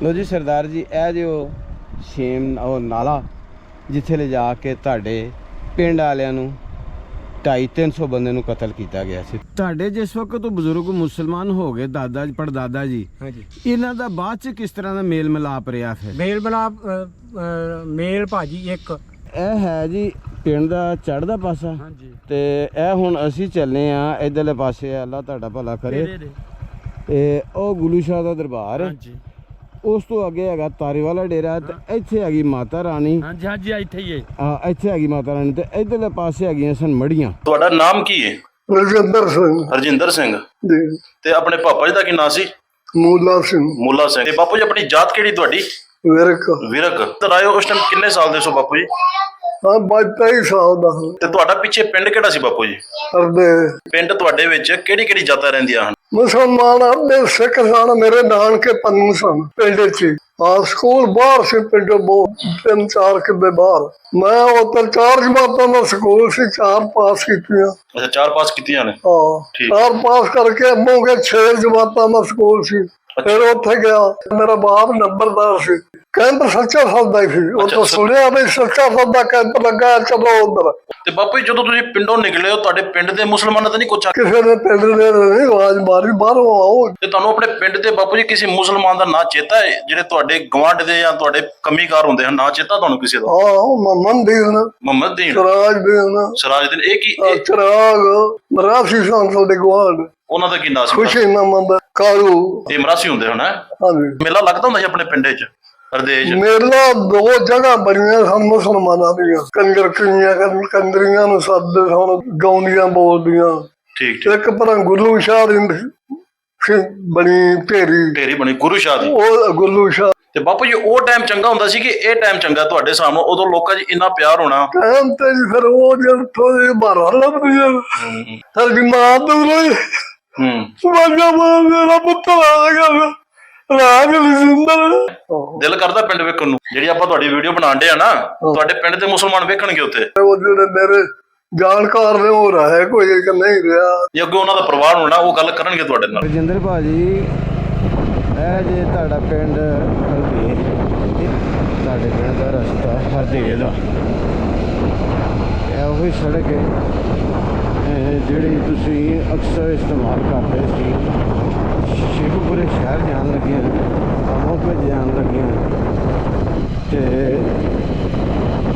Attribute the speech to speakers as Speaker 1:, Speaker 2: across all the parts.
Speaker 1: लो जी सरदार जी, ਇਹ जो ਸ਼ੇਮ ਉਹ ਨਾਲਾ ਜਿੱਥੇ ਲਿਜਾ ਕੇ ਤੁਹਾਡੇ ਪਿੰਡ ਵਾਲਿਆਂ ਨੂੰ 250-300 ਬੰਦੇ ਨੂੰ ਕਤਲ ਕੀਤਾ ਗਿਆ ਸੀ। ਤੁਹਾਡੇ ਜਿਸ ਵਕਤ ਉਹ ਬਜ਼ੁਰਗ ਮੁਸਲਮਾਨ ਹੋ ਗਏ, ਦਾਦਾ ਜੀ ਪੜਦਾਦਾ ਜੀ,
Speaker 2: ਹਾਂਜੀ,
Speaker 1: ਇਹਨਾਂ ਦਾ ਬਾਅਦ ਚ ਕਿਸ ਤਰ੍ਹਾਂ ਦਾ ਮੇਲ ਮਿਲਾਪ ਰਿਹਾ? ਫਿਰ
Speaker 2: ਮੇਲ ਭਾਜੀ ਇੱਕ
Speaker 1: ਇਹ ਹੈ ਜੀ ਪਿੰਡ ਦਾ ਚੜ੍ਹਦਾ ਪਾਸਾ।
Speaker 2: ਹਾਂਜੀ,
Speaker 1: ਤੇ ਇਹ ਹੁਣ ਅਸੀਂ ਚੱਲੇ ਆ ਇਧਰਲੇ ਪਾਸੇ। ਅੱਲਾ ਤੁਹਾਡਾ ਭਲਾ ਕਰੇ। ਤੇ ਉਹ ਗੁਰੂ ਸ਼ਾਹ ਦਾ ਦਰਬਾਰ ਹੈ।
Speaker 2: ਹਾਂਜੀ,
Speaker 1: ਉਸ ਤੋਂ ਅੱਗੇ ਹੈਗਾ ਤਾਰੇ ਵਾਲਾ ਡੇਰਾ। ਤੇ ਇੱਥੇ ਹੈਗੀ ਮਾਤਾ ਰਾਣੀ।
Speaker 2: ਹਾਂਜੀ ਹਾਂਜੀ, ਇੱਥੇ ਹੀ ਹੈ।
Speaker 1: ਹਾਂ, ਇੱਥੇ ਹੈਗੀ ਮਾਤਾ ਰਾਣੀ। ਤੇ ਇਧਰਲੇ ਪਾਸੇ ਹੈਗੀਆਂ ਸਨ ਮੜੀਆਂ।
Speaker 3: ਤੁਹਾਡਾ ਨਾਮ ਕੀ ਹੈ?
Speaker 4: ਰਜਿੰਦਰ ਸਿੰਘ
Speaker 3: ਹਰਜਿੰਦਰ ਸਿੰਘ।
Speaker 4: ਜੀ।
Speaker 3: ਤੇ ਆਪਣੇ ਪਾਪਾ ਜੀ ਦਾ ਕੀ ਨਾਂ ਸੀ?
Speaker 4: ਮੂਲਾ ਸਿੰਘ।
Speaker 3: ਮੂਲਾ ਸਿੰਘ। ਤੇ ਬਾਪੂ ਜੀ ਆਪਣੀ ਜਾਤ ਕਿਹੜੀ ਤੁਹਾਡੀ?
Speaker 4: ਵਿਰਕ।
Speaker 3: ਵਿਰਕ। ਤੇ ਆਏ ਉਸ ਟਾਈਮ ਕਿੰਨੇ ਸਾਲ ਦੇ ਸੋ ਬਾਪੂ ਜੀ?
Speaker 4: ਹਾਂ, 22 ਸਾਲ ਦਾ ਹਾਂ।
Speaker 3: ਤੇ ਤੁਹਾਡਾ ਪਿੱਛੇ ਪਿੰਡ ਕਿਹੜਾ ਸੀ ਬਾਪੂ ਜੀ?
Speaker 4: ਅਰਦੇ
Speaker 3: ਪਿੰਡ ਤੁਹਾਡੇ ਵਿੱਚ ਕਿਹੜੀ ਕਿਹੜੀ ਜਾਤਾਂ ਰਹਿੰਦੀਆਂ ਹਨ?
Speaker 4: ਮੁਸਲਮਾਨ ਅਰਦੇ ਸਿੱਖ ਸਨ। ਮੇਰੇ ਨਾਨਕੇ ਪੰਨੂ ਸਨ ਪਿੰਡ ਚ। ਸਕੂਲ ਬਾਹਰ ਸੀ ਪਿੰਡੋਂ, ਬਹੁਤ 3-4 ਕਿੱਲੇ ਬਾਹਰ। ਮੈਂ ਉੱਧਰ 4 ਜਮਾਤਾਂ ਦਾ ਸਕੂਲ ਸੀ, 4 ਪਾਸ ਕੀਤੀਆਂ।
Speaker 3: ਅੱਛਾ, 4 ਪਾਸ ਕੀਤੀਆਂ ਨੇ।
Speaker 4: ਹਾਂ,
Speaker 3: ਠੀਕ।
Speaker 4: 4 ਪਾਸ ਕਰਕੇ ਅੱਗੋਂ ਕੇ 6 ਜਮਾਤਾਂ ਦਾ ਸਕੂਲ ਸੀ। ਫਿਰ ਉੱਥੇ ਗਿਆ। ਮੇਰਾ ਬਾਪ ਨੰਬਰਦਾਰ ਸੀ। ਕੈਂਪ ਸੱਚਾ ਸੌਦਾ ਹੀ ਸੀ। ਉੱਥੋਂ ਸੁਣਿਆ ਵੀ ਸੱਚਾ ਸੌਦਾ ਕੈਂਪ ਲੱਗਾ, ਚਲੋ ਉੱਧਰ।
Speaker 3: ਤੇ ਬਾਪੂ ਜੀ ਜਦੋਂ ਤੁਸੀਂ ਪਿੰਡੋਂ ਨਿਕਲੇ ਹੋ, ਤੁਹਾਡੇ ਪਿੰਡ ਦੇ ਮੁਸਲਮਾਨਾਂ ਤਾਂ ਨਹੀਂ ਕੁਛ?
Speaker 4: ਕਿਸੇ ਨੇ ਪਿੰਡ ਦੇ ਨਹੀਂ ਆਵਾਜ਼ ਮਾਰੀ, ਬਾਹਰੋਂ ਆਓ।
Speaker 3: ਤੇ ਤੁਹਾਨੂੰ ਆਪਣੇ ਪਿੰਡ ਦੇ ਬਾਪੂ ਜੀ ਕਿਸੇ ਮੁਸਲਮਾਨ ਦਾ ਨਾਂ ਚੇਤਾ ਹੈ ਜਿਹੜੇ ਤੁਹਾਡੇ ਗਵਾਂਢ ਦੇ ਜਾਂ ਤੁਹਾਡੇ ਕਮੀਕਾਰ ਹੁੰਦੇ ਹਨ? ਨਾਂ ਚੇਤਾ ਤੁਹਾਨੂੰ ਕਿਸੇ ਦਾ?
Speaker 4: ਹਾਂ, ਮੁਹੰਮਦ ਦੀਨ,
Speaker 3: ਮੁਹੰਮਦ ਦੀਨ,
Speaker 4: ਸਿਰਾਜ ਦੀਨ,
Speaker 3: ਸਰਾਜਦੀਨ। ਇਹ ਕੀ
Speaker 4: ਚਿਰਾਗ, ਮਰਾਸੀ ਸਨ ਸਾਡੇ ਗਵਾਂਢ।
Speaker 3: ਉਹਨਾਂ ਦਾ ਕੀ ਨਾਂ ਸੀ?
Speaker 4: ਖੁਸ਼ੀ ਨਾਮੰਦ, ਕਾਲੂ।
Speaker 3: ਇਹ ਮਰਾਸੀ ਹੁੰਦੇ ਹਨ।
Speaker 4: ਹਾਂਜੀ।
Speaker 3: ਮੇਲਾ ਲੱਗਦਾ ਹੁੰਦਾ ਸੀ ਆਪਣੇ ਪਿੰਡ 'ਚ, ਹਰਦੇਜ?
Speaker 4: ਮੇਲਾ 2 ਜਗ੍ਹਾ ਬਣੀਆਂ ਸਨ ਮੁਸਲਮਾਨਾਂ ਦੀਆਂ। ਕੰਜਰੀਆਂ ਨੂੰ ਸੱਦਦੇ ਸਨ, ਗਾਉਂਦੀਆਂ ਬੋਲਦੀਆਂ।
Speaker 3: ਠੀਕ।
Speaker 4: ਇੱਕ ਪਰ ਗੁਰੂ ਸ਼ਾਹ ਦੀ ਬਣੀ ਢੇਰੀ
Speaker 3: ਬਣੀ ਗੁਰੂ ਸ਼ਾਹ ਦੀ।
Speaker 4: ਉਹ ਗੁਰੂ ਸ਼ਾਹ।
Speaker 3: ਤੇ ਬਾਪੂ ਜੀ ਉਹ ਟਾਈਮ ਚੰਗਾ ਹੁੰਦਾ ਸੀ ਕਿ ਇਹ ਟਾਈਮ ਚੰਗਾ ਤੁਹਾਡੇ ਸਾਹਮਣੇ? ਉਦੋਂ ਲੋਕਾਂ 'ਚ ਇੰਨਾ ਪਿਆਰ ਹੋਣਾ।
Speaker 4: ਟਾਈਮ ਤੇ ਫਿਰ ਉਹ ਜਦ ਥੋੜੇ ਬਾਹਰ ਲੱਭਦੀਆਂ ਸਾਡੀ ਮਾਂ ਤੋਂ ਮੇਰਾ ਪੁੱਤਰ ਆ ਗਿਆ।
Speaker 3: ਦਿਲ ਕਰਦਾ ਪਿੰਡ ਵੇਖਣ ਨੂੰ। ਜਿਹੜੀ ਆਪਾਂ ਤੁਹਾਡੀ ਵੀਡੀਓ ਬਣਾਉਣ ਡਏ ਆ ਨਾ, ਤੁਹਾਡੇ ਪਿੰਡ ਦੇ ਮੁਸਲਮਾਨ ਵੇਖਣਗੇ ਉੱਥੇ?
Speaker 4: ਉਹ ਜਿਹੜੇ ਮੇਰੇ ਜਾਣਕਾਰ ਨੇ ਉਹ ਰਿਹਾ ਕੋਈ ਨਹੀਂ ਰਿਹਾ।
Speaker 3: ਜੇ ਅੱਗੇ ਉਹਨਾਂ ਦਾ ਪਰਿਵਾਰ ਹੋਣਾ, ਉਹ ਗੱਲ ਕਰਨਗੇ ਤੁਹਾਡੇ ਨਾਲ।
Speaker 1: ਰਜਿੰਦਰ ਭਾਜੀ, ਇਹ ਜੇ ਤੁਹਾਡਾ ਪਿੰਡ ਹਰਦੇਜ, ਤੁਹਾਡੇ ਪਿੰਡ ਦਾ ਰਸਤਾ ਹਰਦੇਜ ਦਾ, ਇਹ ਉਹੀ ਸੜਕ ਹੈ ਜਿਹੜੀ ਤੁਸੀਂ ਅਕਸਰ ਇਸਤੇਮਾਲ ਕਰਦੇ ਸੀ। ਸ਼ੇਖੂਪੁਰੇ ਸ਼ਹਿਰ ਜਾਣ ਲੱਗੇ, ਅਮੋਕੇ ਜਾਣ ਲੱਗੇ। ਤੇ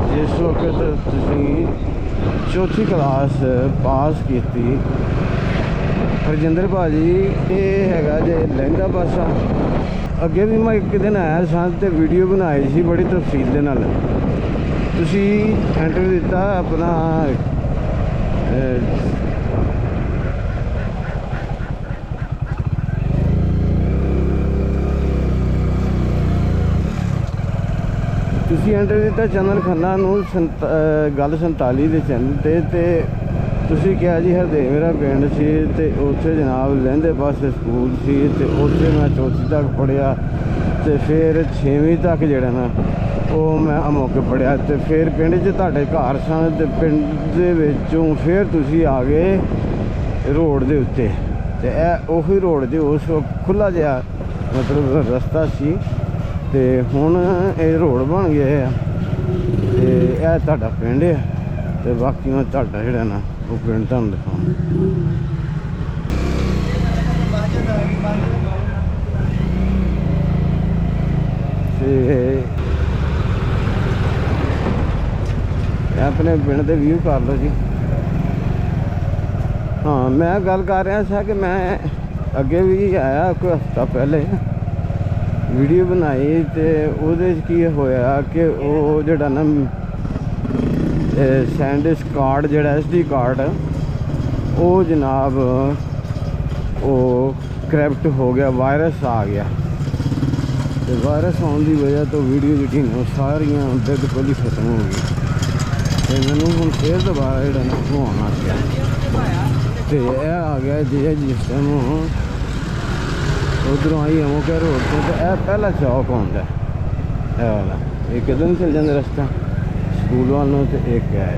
Speaker 1: ਜਿਸ ਵਕਤ ਤੁਸੀਂ 4ਥੀ ਕਲਾਸ ਪਾਸ ਕੀਤੀ, ਹਰਜਿੰਦਰ ਭਾਜੀ, ਇਹ ਹੈਗਾ ਜੇ ਲਹਿੰਦਾ ਪਾਸਾ। ਅੱਗੇ ਵੀ ਮੈਂ ਇੱਕ ਦਿਨ ਆਇਆ ਸਾਂ ਤੇ ਵੀਡੀਓ ਬਣਾਈ ਸੀ ਬੜੀ ਤਫਸੀਲ ਦੇ ਨਾਲ। ਤੁਸੀਂ ਇੰਟਰਵਿਊ ਦਿੱਤਾ ਆਪਣਾ ਚੰਨਨ ਖੰਨਾ ਨੂੰ ਗੱਲ 47 ਦੇ ਚੈਨਲ ਤੇ ਤੁਸੀਂ ਕਿਹਾ ਜੀ ਹਰਦੇਵ ਮੇਰਾ ਪਿੰਡ ਸੀ ਤੇ ਉੱਥੇ ਜਨਾਬ ਲਹਿੰਦੇ ਪਾਸੇ ਸਕੂਲ ਸੀ ਤੇ ਉੱਥੇ ਮੈਂ 4ਥੀ ਤੱਕ ਪੜ੍ਹਿਆ ਤੇ ਫਿਰ 6ਵੀਂ ਤੱਕ ਜਿਹੜਾ ਨਾ ਉਹ ਮੈਂ ਅਮੋਕੇ ਪੜ੍ਹਿਆ। ਤੇ ਫਿਰ ਪਿੰਡ 'ਚ ਤੁਹਾਡੇ ਘਰ ਸਨ ਤੇ ਪਿੰਡ ਦੇ ਵਿੱਚੋਂ ਫਿਰ ਤੁਸੀਂ ਆ ਗਏ ਰੋਡ ਦੇ ਉੱਤੇ। ਤੇ ਇਹ ਉਹੀ ਰੋਡ ਦੇ ਉਸ ਖੁੱਲ੍ਹਾ ਜਿਹਾ ਮਤਲਬ ਰਸਤਾ ਸੀ ਤੇ ਹੁਣ ਇਹ ਰੋਡ ਬਣ ਗਏ ਆ। ਤੇ ਇਹ ਤੁਹਾਡਾ ਪਿੰਡ ਹੈ ਤੇ ਬਾਕੀ ਮੈਂ ਤੁਹਾਡਾ ਜਿਹੜਾ ਨਾ ਉਹ ਪਿੰਡ ਤੁਹਾਨੂੰ ਦਿਖਾਉਂ। ਤੇ ਆਪਣੇ ਪਿੰਡ ਦੇ ਵਿਊ ਕਰ ਲਓ ਜੀ। ਹਾਂ, ਮੈਂ ਗੱਲ ਕਰ ਰਿਹਾ ਸੀ ਕਿ ਮੈਂ ਅੱਗੇ ਵੀ ਆਇਆ ਕੋਈ ਹਫ਼ਤਾ ਪਹਿਲੇ, ਵੀਡੀਓ ਬਣਾਈ ਤੇ ਉਹਦੇ 'ਚ ਕੀ ਹੋਇਆ ਕਿ ਉਹ ਜਿਹੜਾ ਨਾ ਸੈਂਡਿਸ ਕਾਰਡ, ਜਿਹੜਾ SD ਕਾਰਡ, ਉਹ ਜਨਾਬ ਉਹ ਕਰਪਟ ਹੋ ਗਿਆ, ਵਾਇਰਸ ਆ ਗਿਆ। ਤੇ ਵਾਇਰਸ ਆਉਣ ਦੀ ਵਜ੍ਹਾ ਤੋਂ ਵੀਡੀਓ ਜਿਹੜੀ ਨੇ ਉਹ ਸਾਰੀਆਂ ਬਿਲਕੁਲ ਹੀ ਖਤਮ ਹੋ ਗਈ। ਤੇ ਮੈਨੂੰ ਹੁਣ ਫਿਰ ਦੁਬਾਰਾ ਜਿਹੜਾ ਨਾ ਉਹ ਆਉਣਾ ਪਿਆ। ਤੇ ਇਹ ਆ ਗਿਆ ਜੀ ਜਿਸ ਟਾਈਮ ਉਧਰੋਂ ਆਈ ਅਮੋਕੇ ਰੋਡ ਤੋਂ। ਤੇ ਇਹ ਪਹਿਲਾ ਚੌਕ ਆਉਂਦਾ, ਇਹ ਵਾਲਾ। ਇਹ ਕਿੱਧਰ ਨੂੰ ਚੱਲ ਜਾਂਦਾ ਰਸਤਾ ਸਕੂਲ ਵੱਲ ਨੂੰ, ਤੇ ਇੱਕ ਹੈ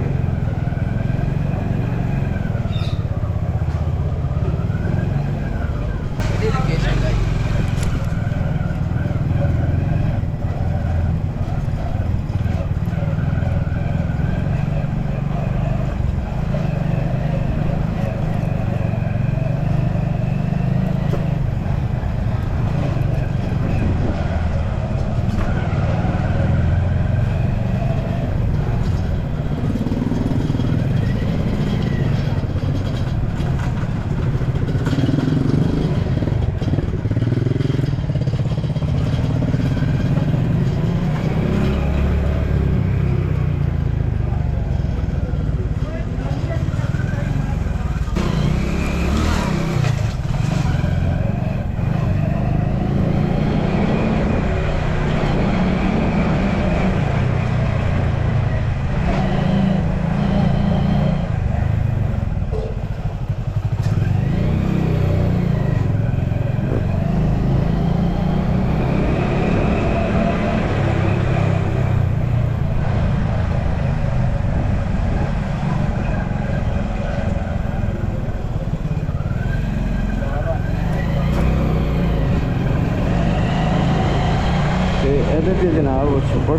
Speaker 1: ਇਹਦੇ ਤੇ ਜਨਾਬ ਉਹ ਛੱਪੜ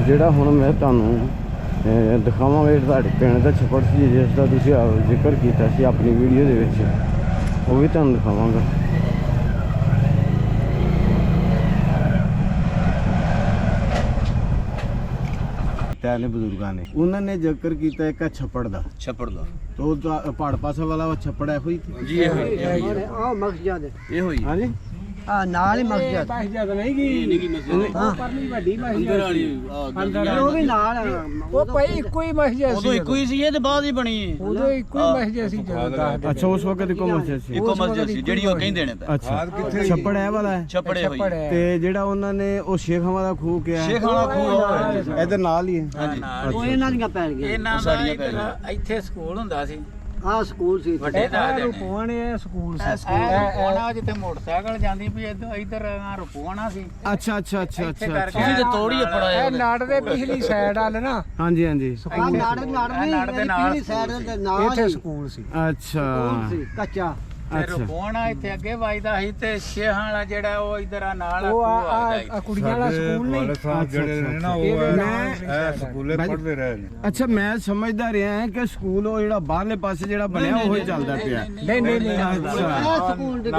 Speaker 1: ਜਿਹੜਾ ਹੁਣ ਮੈਂ ਤੁਹਾਨੂੰ ਦਿਖਾਵਾਂਗਾ, ਤੁਹਾਡੇ ਪਿੰਡ ਦਾ ਛੱਪੜ ਸੀ ਜਿਸ ਦਾ ਤੁਸੀਂ ਜ਼ਿਕਰ ਕੀਤਾ ਸੀ ਆਪਣੀ ਵੀਡੀਓ ਦੇ ਵਿੱਚ, ਉਹ ਵੀ ਤੁਹਾਨੂੰ ਦਿਖਾਵਾਂਗਾ। ਨੇ ਬਜ਼ੁਰਗਾਂ ਨੇ ਉਹਨਾਂ ਨੇ ਜ਼ਿਕਰ ਕੀਤਾ ਇੱਕ ਛੱਪੜ ਦਾ ਤੇ ਉਹ ਪਹਾੜ ਪਾਸੇ ਵਾਲਾ ਉਹ ਛੱਪੜ ਹੈ ਹੋਈ
Speaker 2: ਜੀ ਇਹ ਮਸਜਿਦ
Speaker 3: ਇਹ ਹੋਈ
Speaker 1: ਹਾਂਜੀ
Speaker 2: ਨਾਲ ਹੀ ਮਸਜਿਦ ਨਹੀਂ ਗਈ ਪਰਲੀ ਵੱਡੀ ਮਸਜਿਦ ਅੰਦਰ ਉਹ ਵੀ ਨਾਲ ਉਹ ਭਾਈ ਇੱਕੋ ਹੀ ਮਸਜਿਦ ਸੀ,
Speaker 5: ਉਦੋਂ ਇੱਕੋ ਹੀ ਸੀ, ਇਹ ਤੇ ਬਾਅਦ ਹੀ ਬਣੀ ਹੈ।
Speaker 2: ਉਦੋਂ ਇੱਕੋ ਹੀ ਮਸਜਿਦ ਸੀ ਜਦੋਂ
Speaker 1: ਅੱਛਾ ਉਸ ਵਕਤ ਇੱਕੋ ਮਸਜਿਦ ਸੀ।
Speaker 5: ਇੱਕੋ ਮਸਜਿਦ ਸੀ ਜਿਹੜੀ ਉਹ ਕਹਿੰਦੇ ਨੇ ਤਾਂ
Speaker 1: ਅੱਛਾ ਛੱਪੜ ਹੈ ਵਾਲਾ ਹੈ
Speaker 5: ਛੱਪੜੇ ਹੋਈ
Speaker 1: ਤੇ ਜਿਹੜਾ ਉਹਨਾਂ ਨੇ ਉਹ ਸ਼ੇਖਾਂ ਦਾ ਖੂਹ ਕਿਹਾ
Speaker 5: ਸ਼ੇਖ ਵਾਲਾ ਖੂਹ
Speaker 1: ਇਹਦੇ ਨਾਲ ਹੀ ਹੈ।
Speaker 2: ਉਹ ਇਹਨਾਂ ਦੀਆਂ ਪੈਣ ਗਈਆਂ
Speaker 6: ਇਹਨਾਂ ਦਾ ਇੱਥੇ ਸਕੂਲ ਹੁੰਦਾ ਸੀ,
Speaker 2: ਆਹ ਸਕੂਲ ਸੀ
Speaker 6: ਵੱਡੇ ਦਾ
Speaker 2: ਰੁਪਵਾਣੇ ਸਕੂਲ ਸੀ
Speaker 6: ਰੁਪਵਾਣਾ ਜਿੱਥੇ ਮੋਟਰਸਾਈਕਲ ਜਾਂਦੀ ਵੀ ਇੱਧਰ ਰੁਪਵਾਣਾ ਸੀ।
Speaker 1: ਅੱਛਾ ਅੱਛਾ ਅੱਛਾ ਅੱਛਾ
Speaker 5: ਤੁਸੀਂ ਤੇ ਤੋੜੀ ਪੜਾਇਆ
Speaker 2: ਇਹ ਨਾੜ ਦੇ ਪਿਛਲੀ ਸਾਈਡ ਵੱਲ ਨਾ
Speaker 1: ਹਾਂਜੀ ਹਾਂਜੀ
Speaker 2: ਸਕੂਲ ਨਾੜ ਦੇ ਨਾਲ ਸਾਈਡ ਦੇ ਨਾਲ ਇੱਥੇ ਸਕੂਲ ਸੀ,
Speaker 1: ਅੱਛਾ
Speaker 2: ਸੀ ਕੱਚਾ।
Speaker 6: ਤੇ ਰੁਪਵਾਣਾ ਇੱਥੇ ਅੱਗੇ ਵੱਜਦਾ ਸੀ ਤੇ ਸ਼ੇਹਾਂ ਵਾਲਾ ਜਿਹੜਾ ਉਹ ਇੱਧਰ ਆ ਨਾਲ
Speaker 2: ਉਹ ਆ ਕੁੜੀਆਂ ਵਾਲਾ ਸਕੂਲ ਨਹੀਂ
Speaker 1: ਜਿਹੜੇ ਨੇ ਨਾ
Speaker 2: ਉਹ
Speaker 1: ਸਕੂਲੇ ਪੜ੍ਹਦੇ ਰਹੇ ਨੇ। ਅੱਛਾ ਮੈਂ ਸਮਝਦਾ ਰਿਹਾ ਹਾਂ ਕਿ ਸਕੂਲ ਉਹ ਜਿਹੜਾ ਬਾਹਰਲੇ ਪਾਸੇ ਜਿਹੜਾ ਬਣਿਆ ਉਹ ਹੀ ਚੱਲਦਾ ਪਿਆ।
Speaker 2: ਨਹੀਂ
Speaker 1: ਅੱਛਾ
Speaker 2: ਸਕੂਲ ਦੇ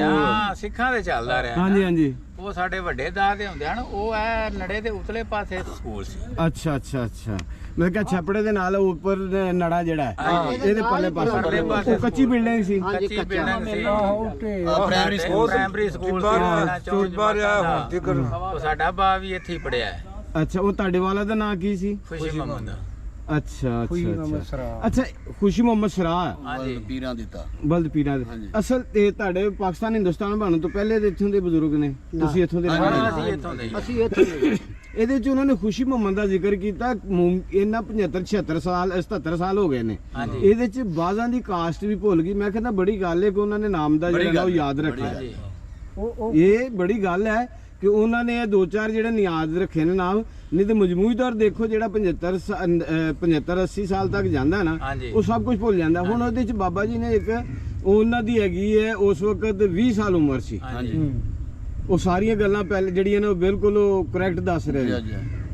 Speaker 6: ਹਾਂ ਸਿੱਖਾਂ ਦੇ ਚੱਲਦਾ ਰਿਹਾ।
Speaker 1: ਹਾਂਜੀ ਹਾਂਜੀ
Speaker 6: ਉਹ ਸਾਡੇ ਵੱਡੇ ਦਾਦੇ ਹੁੰਦੇ ਹਨ, ਉਹ ਐ ਨੜੇ ਦੇ ਉਤਲੇ ਪਾਸੇ ਸਕੂਲ ਸੀ।
Speaker 1: ਅੱਛਾ ਅੱਛਾ ਅੱਛਾ ਮੈਂ ਕਿਹਾ ਛੱਪੜੇ ਦੇ ਨਾਲ ਉੱਪਰ ਨੜਾ ਜਿਹੜਾ ਹੈ ਇਹਦੇ ਪਰਲੇ ਪਾਸੇ ਉਹ ਕੱਚੀ ਬਿਲਡਿੰਗ ਸੀ।
Speaker 6: ਕੱਚੀ ਬਿਲਡਿੰਗ ਸੀ,
Speaker 5: ਪ੍ਰਾਇਮਰੀ
Speaker 6: ਸਕੂਲ ਉਹ ਸਾਡਾ ਬਾ ਵੀ ਇੱਥੇ ਹੀ ਪੜਿਆ।
Speaker 1: ਅੱਛਾ ਉਹ ਤੁਹਾਡੇ ਵਾਲਾ ਦਾ ਨਾਂ ਕੀ ਸੀ?
Speaker 6: ਖੁਸ਼ੀ ਮੁਹੰਮਦ।
Speaker 1: ਅੱਛਾ ਅੱਛਾ ਅੱਛਾ ਖੁਸ਼ੀ ਮੁਹੰਮਦ ਸਰਾਹ
Speaker 6: ਹਾਂਜੀ
Speaker 5: ਪੀਰਾਂ ਦਿੱਤਾ
Speaker 1: ਬਲਦ ਪੀਰਾਂ ਦੇ ਅਸਲ ਤੇ ਤੁਹਾਡੇ ਪਾਕਿਸਤਾਨ ਹਿੰਦੁਸਤਾਨ ਬਣਨ ਤੋਂ ਪਹਿਲੇ ਦੇ ਇੱਥੋਂ ਦੇ ਬਜ਼ੁਰਗ ਨੇ, ਤੁਸੀਂ ਇੱਥੋਂ ਦੇ
Speaker 6: ਅਸੀਂ ਇੱਥੋਂ ਦੇ
Speaker 2: ਅਸੀਂ ਇੱਥੇ
Speaker 1: ਇਹਦੇ ਚ ਉਹਨਾਂ ਨੇ ਖੁਸ਼ੀ ਮੁਹੰਮਦ ਦਾ ਜ਼ਿਕਰ ਕੀਤਾ। ਇਹਨਾਂ 75 76 ਸਾਲ 77 ਸਾਲ ਹੋ ਗਏ ਨੇ। ਇਹਦੇ ਚ ਬਾਜ਼ਾਂ ਦੀ ਕਾਸਟ ਵੀ ਭੁੱਲ ਗਈ। ਮੈਂ ਕਹਿੰਦਾ ਬੜੀ ਗੱਲ ਹੈ ਕਿ ਉਹਨਾਂ ਨੇ ਨਾਮ ਦਾ ਜਿਹੜਾ ਉਹ ਯਾਦ ਰੱਖਿਆ। ਇਹ ਬੜੀ ਗੱਲ ਹੈ ਕਿ ਉਹਨਾਂ ਨੇ ਇਹ ਦੋ ਚਾਰ ਜਿਹੜੇ ਨਿਆਜ਼ ਰੱਖੇ ਨੇ ਨਾਮ, ਨਹੀਂ ਤੇ ਮਜਮੂਈ ਤੌਰ ਦੇਖੋ ਜਿਹੜਾ 75 80 ਸਾਲ ਤੱਕ ਜਾਂਦਾ ਨਾ ਉਹ ਸਭ ਕੁਝ ਭੁੱਲ ਜਾਂਦਾ। ਹੁਣ ਉਹਦੇ ਚ ਬਾਬਾ ਜੀ ਨੇ ਇੱਕ ਉਹਨਾਂ ਦੀ ਹੈਗੀ ਹੈ ਉਸ ਵਕਤ 20 ਸਾਲ ਉਮਰ ਸੀ, ਉਹ ਸਾਰੀਆਂ ਗੱਲਾਂ ਪਹਿਲੇ ਜਿਹੜੀਆਂ ਨੇ ਉਹ ਬਿਲਕੁਲ ਉਹ ਕਰੈਕਟ ਦੱਸ ਰਹੇ ਨੇ।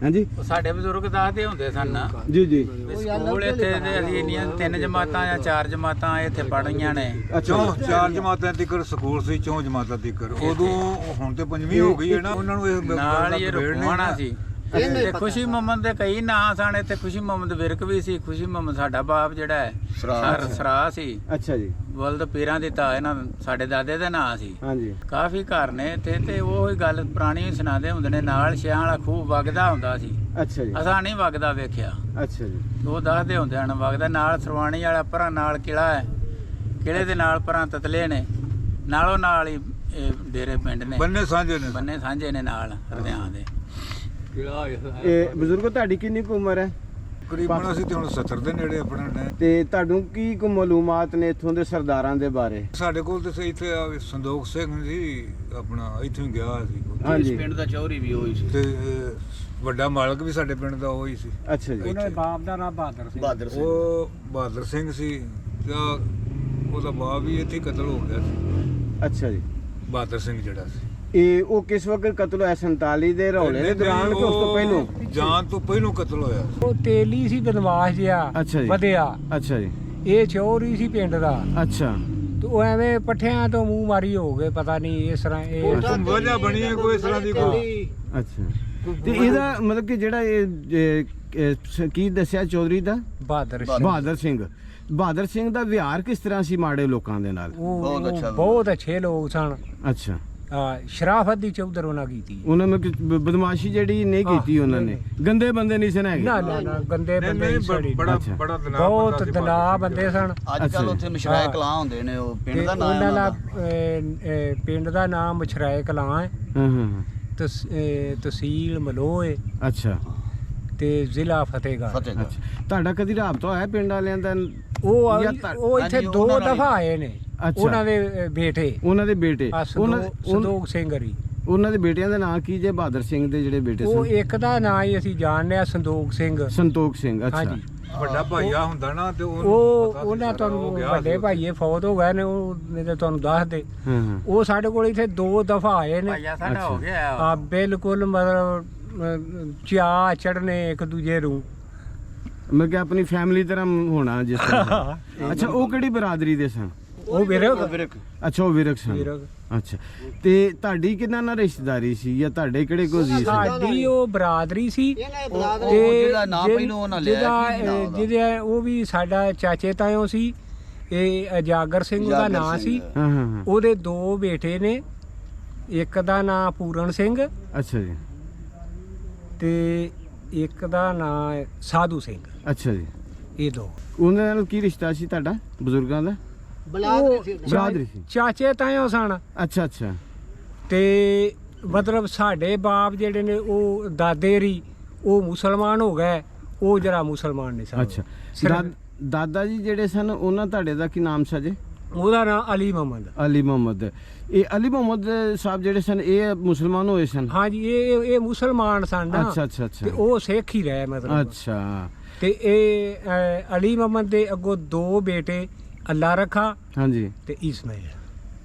Speaker 1: ਹਾਂਜੀ
Speaker 6: ਉਹ ਸਾਡੇ ਬਜ਼ੁਰਗ ਦੱਸਦੇ ਹੁੰਦੇ ਸਨ ਨਾ
Speaker 1: ਜੀ ਜੀ
Speaker 6: ਸਕੂਲ ਇੱਥੇ ਦੇ ਅਸੀਂ ਇੰਨੀਆਂ 3 ਜਮਾਤਾਂ ਜਾਂ 4 ਜਮਾਤਾਂ ਇੱਥੇ ਪੜ੍ਹੀਆਂ ਨੇ।
Speaker 7: ਚਾਰ ਜਮਾਤਾਂ ਤੀਕਰ ਸਕੂਲ ਸੀ, 4 ਜਮਾਤਾਂ ਤੀਕਰ। ਉਦੋਂ ਹੁਣ ਤੇ 5ਵੀਂ ਹੋ ਗਈ ਹੈ ਨਾ, ਉਹਨਾਂ ਨੂੰ ਇਹ
Speaker 6: ਨਾਲ ਹੀ ਰੁਪਵਾਣਾ ਸੀ। ਤੇ ਖੁਸ਼ੀ ਮੁਹੰਮਦ ਦੇ ਕਈ ਨਾਂ ਸਨ ਇੱਥੇ। ਖੁਸ਼ੀ ਮੁਹੰਮਦ ਵਿਰਕ ਵੀ ਸੀ। ਖੁਸ਼ੀ ਮੁਹੰਮਦ ਸਾਡਾ ਬਾਪ ਜਿਹੜਾ ਹੈ ਸਰਾ ਸੀ।
Speaker 1: ਅੱਛਾ ਜੀ
Speaker 6: ਬਲਦ ਪੀਰਾਂ ਦਿੱਤਾ ਇਹਨਾਂ ਸਾਡੇ ਦਾਦੇ ਦਾ ਨਾਂ ਸੀ।
Speaker 1: ਹਾਂਜੀ
Speaker 6: ਕਾਫੀ ਘਰ ਨੇ ਇੱਥੇ ਤੇ ਉਹ ਹੀ ਗੱਲ ਪੁਰਾਣੀ ਸੁਣਾਉਂਦੇ ਹੁੰਦੇ ਨੇ। ਨਾਲ ਛਿਆਂ ਵਾਲਾ ਖੂਹ ਵਗਦਾ ਹੁੰਦਾ ਸੀ।
Speaker 1: ਅੱਛਾ ਜੀ
Speaker 6: ਅਸਾਂ ਨਹੀਂ ਵਗਦਾ ਵੇਖਿਆ,
Speaker 1: ਅੱਛਾ ਜੀ
Speaker 6: ਉਹ ਦੱਸਦੇ ਹੁੰਦੇ ਹਨ ਵਗਦਾ। ਨਾਲ ਸਰਵਾਣੀ ਵਾਲਾ ਭਰਾ ਨਾਲ ਕਿਲਾ ਹੈ, ਕਿਲੇ ਦੇ ਨਾਲ ਭਰਾ ਤਤਲੇ ਨੇ, ਨਾਲੋਂ ਨਾਲ ਹੀ ਇਹ ਡੇਰੇ ਪਿੰਡ ਨੇ,
Speaker 7: ਬੰਨੇ
Speaker 6: ਸਾਂਝੇ ਨੇ ਨਾਲ ਹਰਦਿਆਂ ਦੇ।
Speaker 1: ਇਹ ਬਜ਼ੁਰਗੋ ਤੁਹਾਡੀ ਕਿੰਨੀ ਕੁ ਉਮਰ ਹੈ?
Speaker 7: ਕਰੀਬਨ ਅਸੀਂ ਤੇ ਹੁਣ 70 ਦੇ ਨੇੜੇ ਆਪਣਾ ਨੇ।
Speaker 1: ਤੇ ਤੁਹਾਨੂੰ ਕੀ ਕੁ ਮਾਲੂਮਾਤ ਨੇ ਇੱਥੋਂ ਦੇ ਸਰਦਾਰਾਂ ਦੇ ਬਾਰੇ?
Speaker 7: ਸਾਡੇ ਕੋਲ ਤੇ ਇੱਥੇ ਸੰਦੋਖ ਸਿੰਘ ਜੀ ਆਪਣਾ ਇੱਥੋਂ ਹੀ ਗਿਆ ਸੀ
Speaker 1: ਹਾਂਜੀ
Speaker 5: ਪਿੰਡ ਦਾ ਚੌਧਰੀ ਵੀ ਹੋਈ ਸੀ
Speaker 7: ਤੇ ਵੱਡਾ ਮਾਲਕ ਵੀ ਸਾਡੇ ਪਿੰਡ ਦਾ ਉਹ ਹੀ ਸੀ।
Speaker 1: ਅੱਛਾ ਜੀ
Speaker 2: ਉਹਨਾਂ ਦੇ ਬਾਪ ਦਾ ਨਾਮ ਬਹਾਦਰ ਸਿੰਘ
Speaker 7: ਉਹ ਬਹਾਦਰ ਸਿੰਘ ਸੀ ਤੇ ਉਹਦਾ ਬਾਪ ਵੀ ਇੱਥੇ ਕਤਲ ਹੋ ਗਿਆ ਸੀ।
Speaker 1: ਅੱਛਾ ਜੀ
Speaker 7: ਬਹਾਦਰ ਸਿੰਘ ਜਿਹੜਾ ਸੀ
Speaker 1: ਇਹ ਉਹ ਕਿਸ ਵਕਤ ਕਤਲ ਹੋਇਆ? 47 ਦੇ ਰੌਲੇ ਦੇ ਦੌਰਾਨ ਕਿ ਉਸ ਤੋਂ ਪਹਿਲਾਂ?
Speaker 7: ਜਾਨ ਤੋਂ ਪਹਿਲਾਂ ਕਤਲ ਹੋਇਆ।
Speaker 2: ਉਹ ਤੇਲੀ ਸੀ ਬਦਮਾਸ਼ ਜਿਹਾ
Speaker 1: ਅੱਛਾ ਜੀ
Speaker 2: ਵਧਿਆ।
Speaker 1: ਅੱਛਾ ਜੀ
Speaker 2: ਇਹ ਚੋਰੀ ਸੀ ਪਿੰਡ ਦਾ
Speaker 1: ਅੱਛਾ
Speaker 2: ਤੇ ਉਹ ਐਵੇਂ ਪੱਠਿਆਂ ਤੋਂ ਮੂੰਹ ਮਾਰੀ ਹੋ ਗਏ, ਪਤਾ ਨਹੀਂ ਇਸ ਤਰ੍ਹਾਂ ਇਹ
Speaker 7: ਵਜ੍ਹਾ ਬਣੀ ਹੈ ਕੋਈ ਇਸ ਤਰ੍ਹਾਂ ਦੀ ਕੋਈ।
Speaker 1: ਅੱਛਾ ਤੇ ਇਹਦਾ ਮਤਲਬ ਕਿ ਜਿਹੜਾ ਇਹ ਕੀ ਦੱਸਿਆ ਚੌਧਰੀ ਦਾ? ਬਹਾਦਰ ਸਿੰਘ ਦਾ ਵਿਹਾਰ ਕਿਸ ਤਰ੍ਹਾਂ ਸੀ ਮਾੜੇ ਲੋਕਾਂ ਦੇ ਨਾਲ?
Speaker 2: ਬਹੁਤ ਅੱਛੇ ਲੋਕ ਸਨ।
Speaker 1: ਅੱਛਾ
Speaker 2: ਸ਼ਰਾਫਤ ਦੀ ਚੌਧਰ ਉਹਨਾਂ ਕੀਤੀ।
Speaker 1: ਉਹਨਾਂ ਨੇ ਬਦਮਾਸ਼ੀ ਜਿਹੜੀ ਨਹੀਂ ਕੀਤੀ, ਉਹਨਾਂ ਨੇ ਗੰਦੇ ਬੰਦੇ ਨਹੀਂ ਸਨ ਹੈਗੇ।
Speaker 2: ਨਾ ਗੰਦੇ ਬੰਦੇ ਨਹੀਂ ਸੜੀ,
Speaker 7: ਬੜਾ
Speaker 2: ਬਹੁਤ ਦਨਾ ਬੰਦੇ ਸਨ।
Speaker 5: ਅੱਜ ਕੱਲ ਉੱਥੇ ਮਸ਼ਰਾਏ ਕਲਾਂ ਹੁੰਦੇ ਨੇ, ਉਹ ਪਿੰਡ ਦਾ ਨਾਮ
Speaker 2: ਉਹਨਾਂ ਦਾ ਪਿੰਡ ਦਾ ਨਾਮ ਮਛਰਾਏ ਕਲਾਂ ਹੈ।
Speaker 1: ਹਾਂ ਹਾਂ
Speaker 2: ਤਹਿਸੀਲ ਮਲੋਹ ਹੈ
Speaker 1: ਅੱਛਾ
Speaker 2: ਤੇ ਜ਼ਿਲ੍ਹਾ ਫਤਿਹਗੜ੍ਹ।
Speaker 1: ਅੱਛਾ ਤੁਹਾਡਾ ਕਦੀ ਰਾਬਤਾ ਹੋਇਆ ਪਿੰਡ ਵਾਲਿਆਂ ਦਾ?
Speaker 2: ਉਹ ਇੱਥੇ 2 ਦਫਾ ਆਏ ਨੇ। ਉਹਨਾਂ ਦੇ ਬੇਟੇ ਸੰਦੋਖ ਸਿੰਘ ਹਰੀ,
Speaker 1: ਉਹਨਾਂ ਦੇ ਬੇਟਿਆਂ ਦਾ ਨਾਂ ਕੀ ਜੇ? ਬਹਾਦਰ ਸਿੰਘ ਦੇ ਜਿਹੜੇ ਬੇਟੇ
Speaker 2: ਉਹ
Speaker 1: ਸਨ
Speaker 2: ਇੱਕ ਦਾ ਨਾਂ ਹੀ ਅਸੀਂ ਜਾਣਦੇ ਆ ਸੰਤੋਖ ਸਿੰਘ।
Speaker 1: ਅੱਛਾ
Speaker 7: ਵੱਡਾ ਭਾਈਆ ਹੁੰਦਾ ਨਾ ਤੇ
Speaker 2: ਉਹ
Speaker 7: ਪਤਾ ਸੀ
Speaker 2: ਉਹਨਾਂ
Speaker 7: ਸਾਰਾ,
Speaker 2: ਤੁਹਾਨੂੰ
Speaker 7: ਉਹ ਗਿਆ
Speaker 2: ਵੱਡੇ
Speaker 7: ਸੀ
Speaker 2: ਭਾਈਏ ਫੌਤ ਹੋ ਗਏ ਨੇ, ਉਹ ਨਹੀਂ ਤਾਂ ਤੁਹਾਨੂੰ ਦੱਸ ਦੇ।
Speaker 1: ਹਾਂ ਹਾਂ
Speaker 2: ਉਹ ਸਾਡੇ ਕੋਲ ਇੱਥੇ 2 ਦਫਾ ਆਏ ਨੇ।
Speaker 6: ਭਾਈਆ ਸਾਡਾ ਹੋ ਗਿਆ
Speaker 2: ਆ ਬਿਲਕੁਲ ਮਤਲਬ ਚਾਹ ਚੜਨੇ ਇੱਕ ਦੂਜੇ ਨੂੰ।
Speaker 1: ਮੈਂ ਕਿ ਆਪਣੀ ਫੈਮਿਲੀ ਤਰ੍ਹਾਂ ਹੋਣਾ ਜਿਸ ਤਰ੍ਹਾਂ। ਅੱਛਾ, ਉਹ ਕਿਹੜੀ ਬਰਾਦਰੀ ਦੇ ਸਨ?
Speaker 2: ਉਹ ਵਿਰਕ
Speaker 1: ਅੱਛਾ, ਉਹ ਵਿਰਕ ਸਨ। ਅੱਛਾ, ਤੇ ਤੁਹਾਡੀ ਕਿੰਨਾ ਨਾਲ ਰਿਸ਼ਤੇਦਾਰੀ ਸੀ ਜਾਂ ਤੁਹਾਡੇ ਕਿਹੜੇ ਕੋਈ ਜੀ ਸੀ?
Speaker 2: ਸਾਡੀ ਉਹ ਬਰਾਦਰੀ ਸੀ ਤੇ
Speaker 5: ਜਿਹੜਾ ਨਾਂ ਪਹਿਲੋਂ ਉਹਨਾਂ ਲਿਆ, ਕੀ ਨਾਂ ਉਹਦਾ?
Speaker 2: ਜਿਹਦਾ ਉਹ ਵੀ ਸਾਡਾ ਚਾਚੇ ਤਾਇਓ ਸੀ। ਇਹ ਅਜਾਗਰ ਸਿੰਘ ਉਹਦਾ ਨਾਂ ਸੀ।
Speaker 1: ਹਾਂ ਹਾਂ ਹਾਂ।
Speaker 2: ਉਹਦੇ 2 ਬੇਟੇ ਨੇ, ਇੱਕ ਦਾ ਨਾਂ ਪੂਰਨ ਸਿੰਘ
Speaker 1: ਅੱਛਾ ਜੀ।
Speaker 2: ਤੇ ਇੱਕ ਦਾ ਨਾਂ ਸਾਧੂ ਸਿੰਘ।
Speaker 1: ਅੱਛਾ ਜੀ।
Speaker 2: ਇਹ 2
Speaker 1: ਉਹਨਾਂ ਨਾਲ ਕੀ ਰਿਸ਼ਤਾ ਸੀ ਤੁਹਾਡਾ ਬਜ਼ੁਰਗਾਂ ਦਾ? ਬਰਾਦਰੀ ਸੀ।
Speaker 2: ਚਾਚੇ ਤਾਇਓ ਸਨ।
Speaker 1: ਅੱਛਾ ਅੱਛਾ।
Speaker 2: ਤੇ ਮਤਲਬ ਸਾਡੇ ਬਾਪ ਜਿਹੜੇ ਨੇ ਉਹ ਦਾਦੇ ਰੀ ਉਹ ਮੁਸਲਮਾਨ ਹੋ ਗਏ, ਉਹ ਜਰਾ ਮੁਸਲਮਾਨ ਨਹੀਂ ਸਨ।
Speaker 1: ਅੱਛਾ, ਦਾਦਾ ਜੀ ਜਿਹੜੇ ਸਨ ਉਹਨਾਂ ਤੁਹਾਡੇ ਦਾ ਕੀ ਨਾਮ ਸੀ ਜੀ?
Speaker 2: ਉਹਦਾ ਨਾਂ ਅਲੀ ਮੁਹੰਮਦ।
Speaker 1: ਅਲੀ ਮੁਹੰਮਦ। ਇਹ ਅਲੀ ਮੁਹੰਮਦ ਸਾਹਿਬ ਜਿਹੜੇ ਸਨ ਇਹ ਮੁਸਲਮਾਨ ਹੋਏ ਸਨ?
Speaker 2: ਹਾਂਜੀ, ਇਹ ਮੁਸਲਮਾਨ ਸਨ ਨਾ।
Speaker 1: ਅੱਛਾ ਅੱਛਾ ਅੱਛਾ।
Speaker 2: ਤੇ ਉਹ ਸਿੱਖ ਹੀ ਰਹੇ ਮਤਲਬ।
Speaker 1: ਅੱਛਾ।
Speaker 2: ਤੇ ਇਹ ਅਲੀ ਮੁਹੰਮਦ ਦੇ ਅੱਗੋਂ 2 ਬੇਟੇ ਅੱਲਾ ਰੱਖਾ
Speaker 1: ਹਾਂਜੀ।
Speaker 2: ਤੇ ਇਸਮਾਈਲ।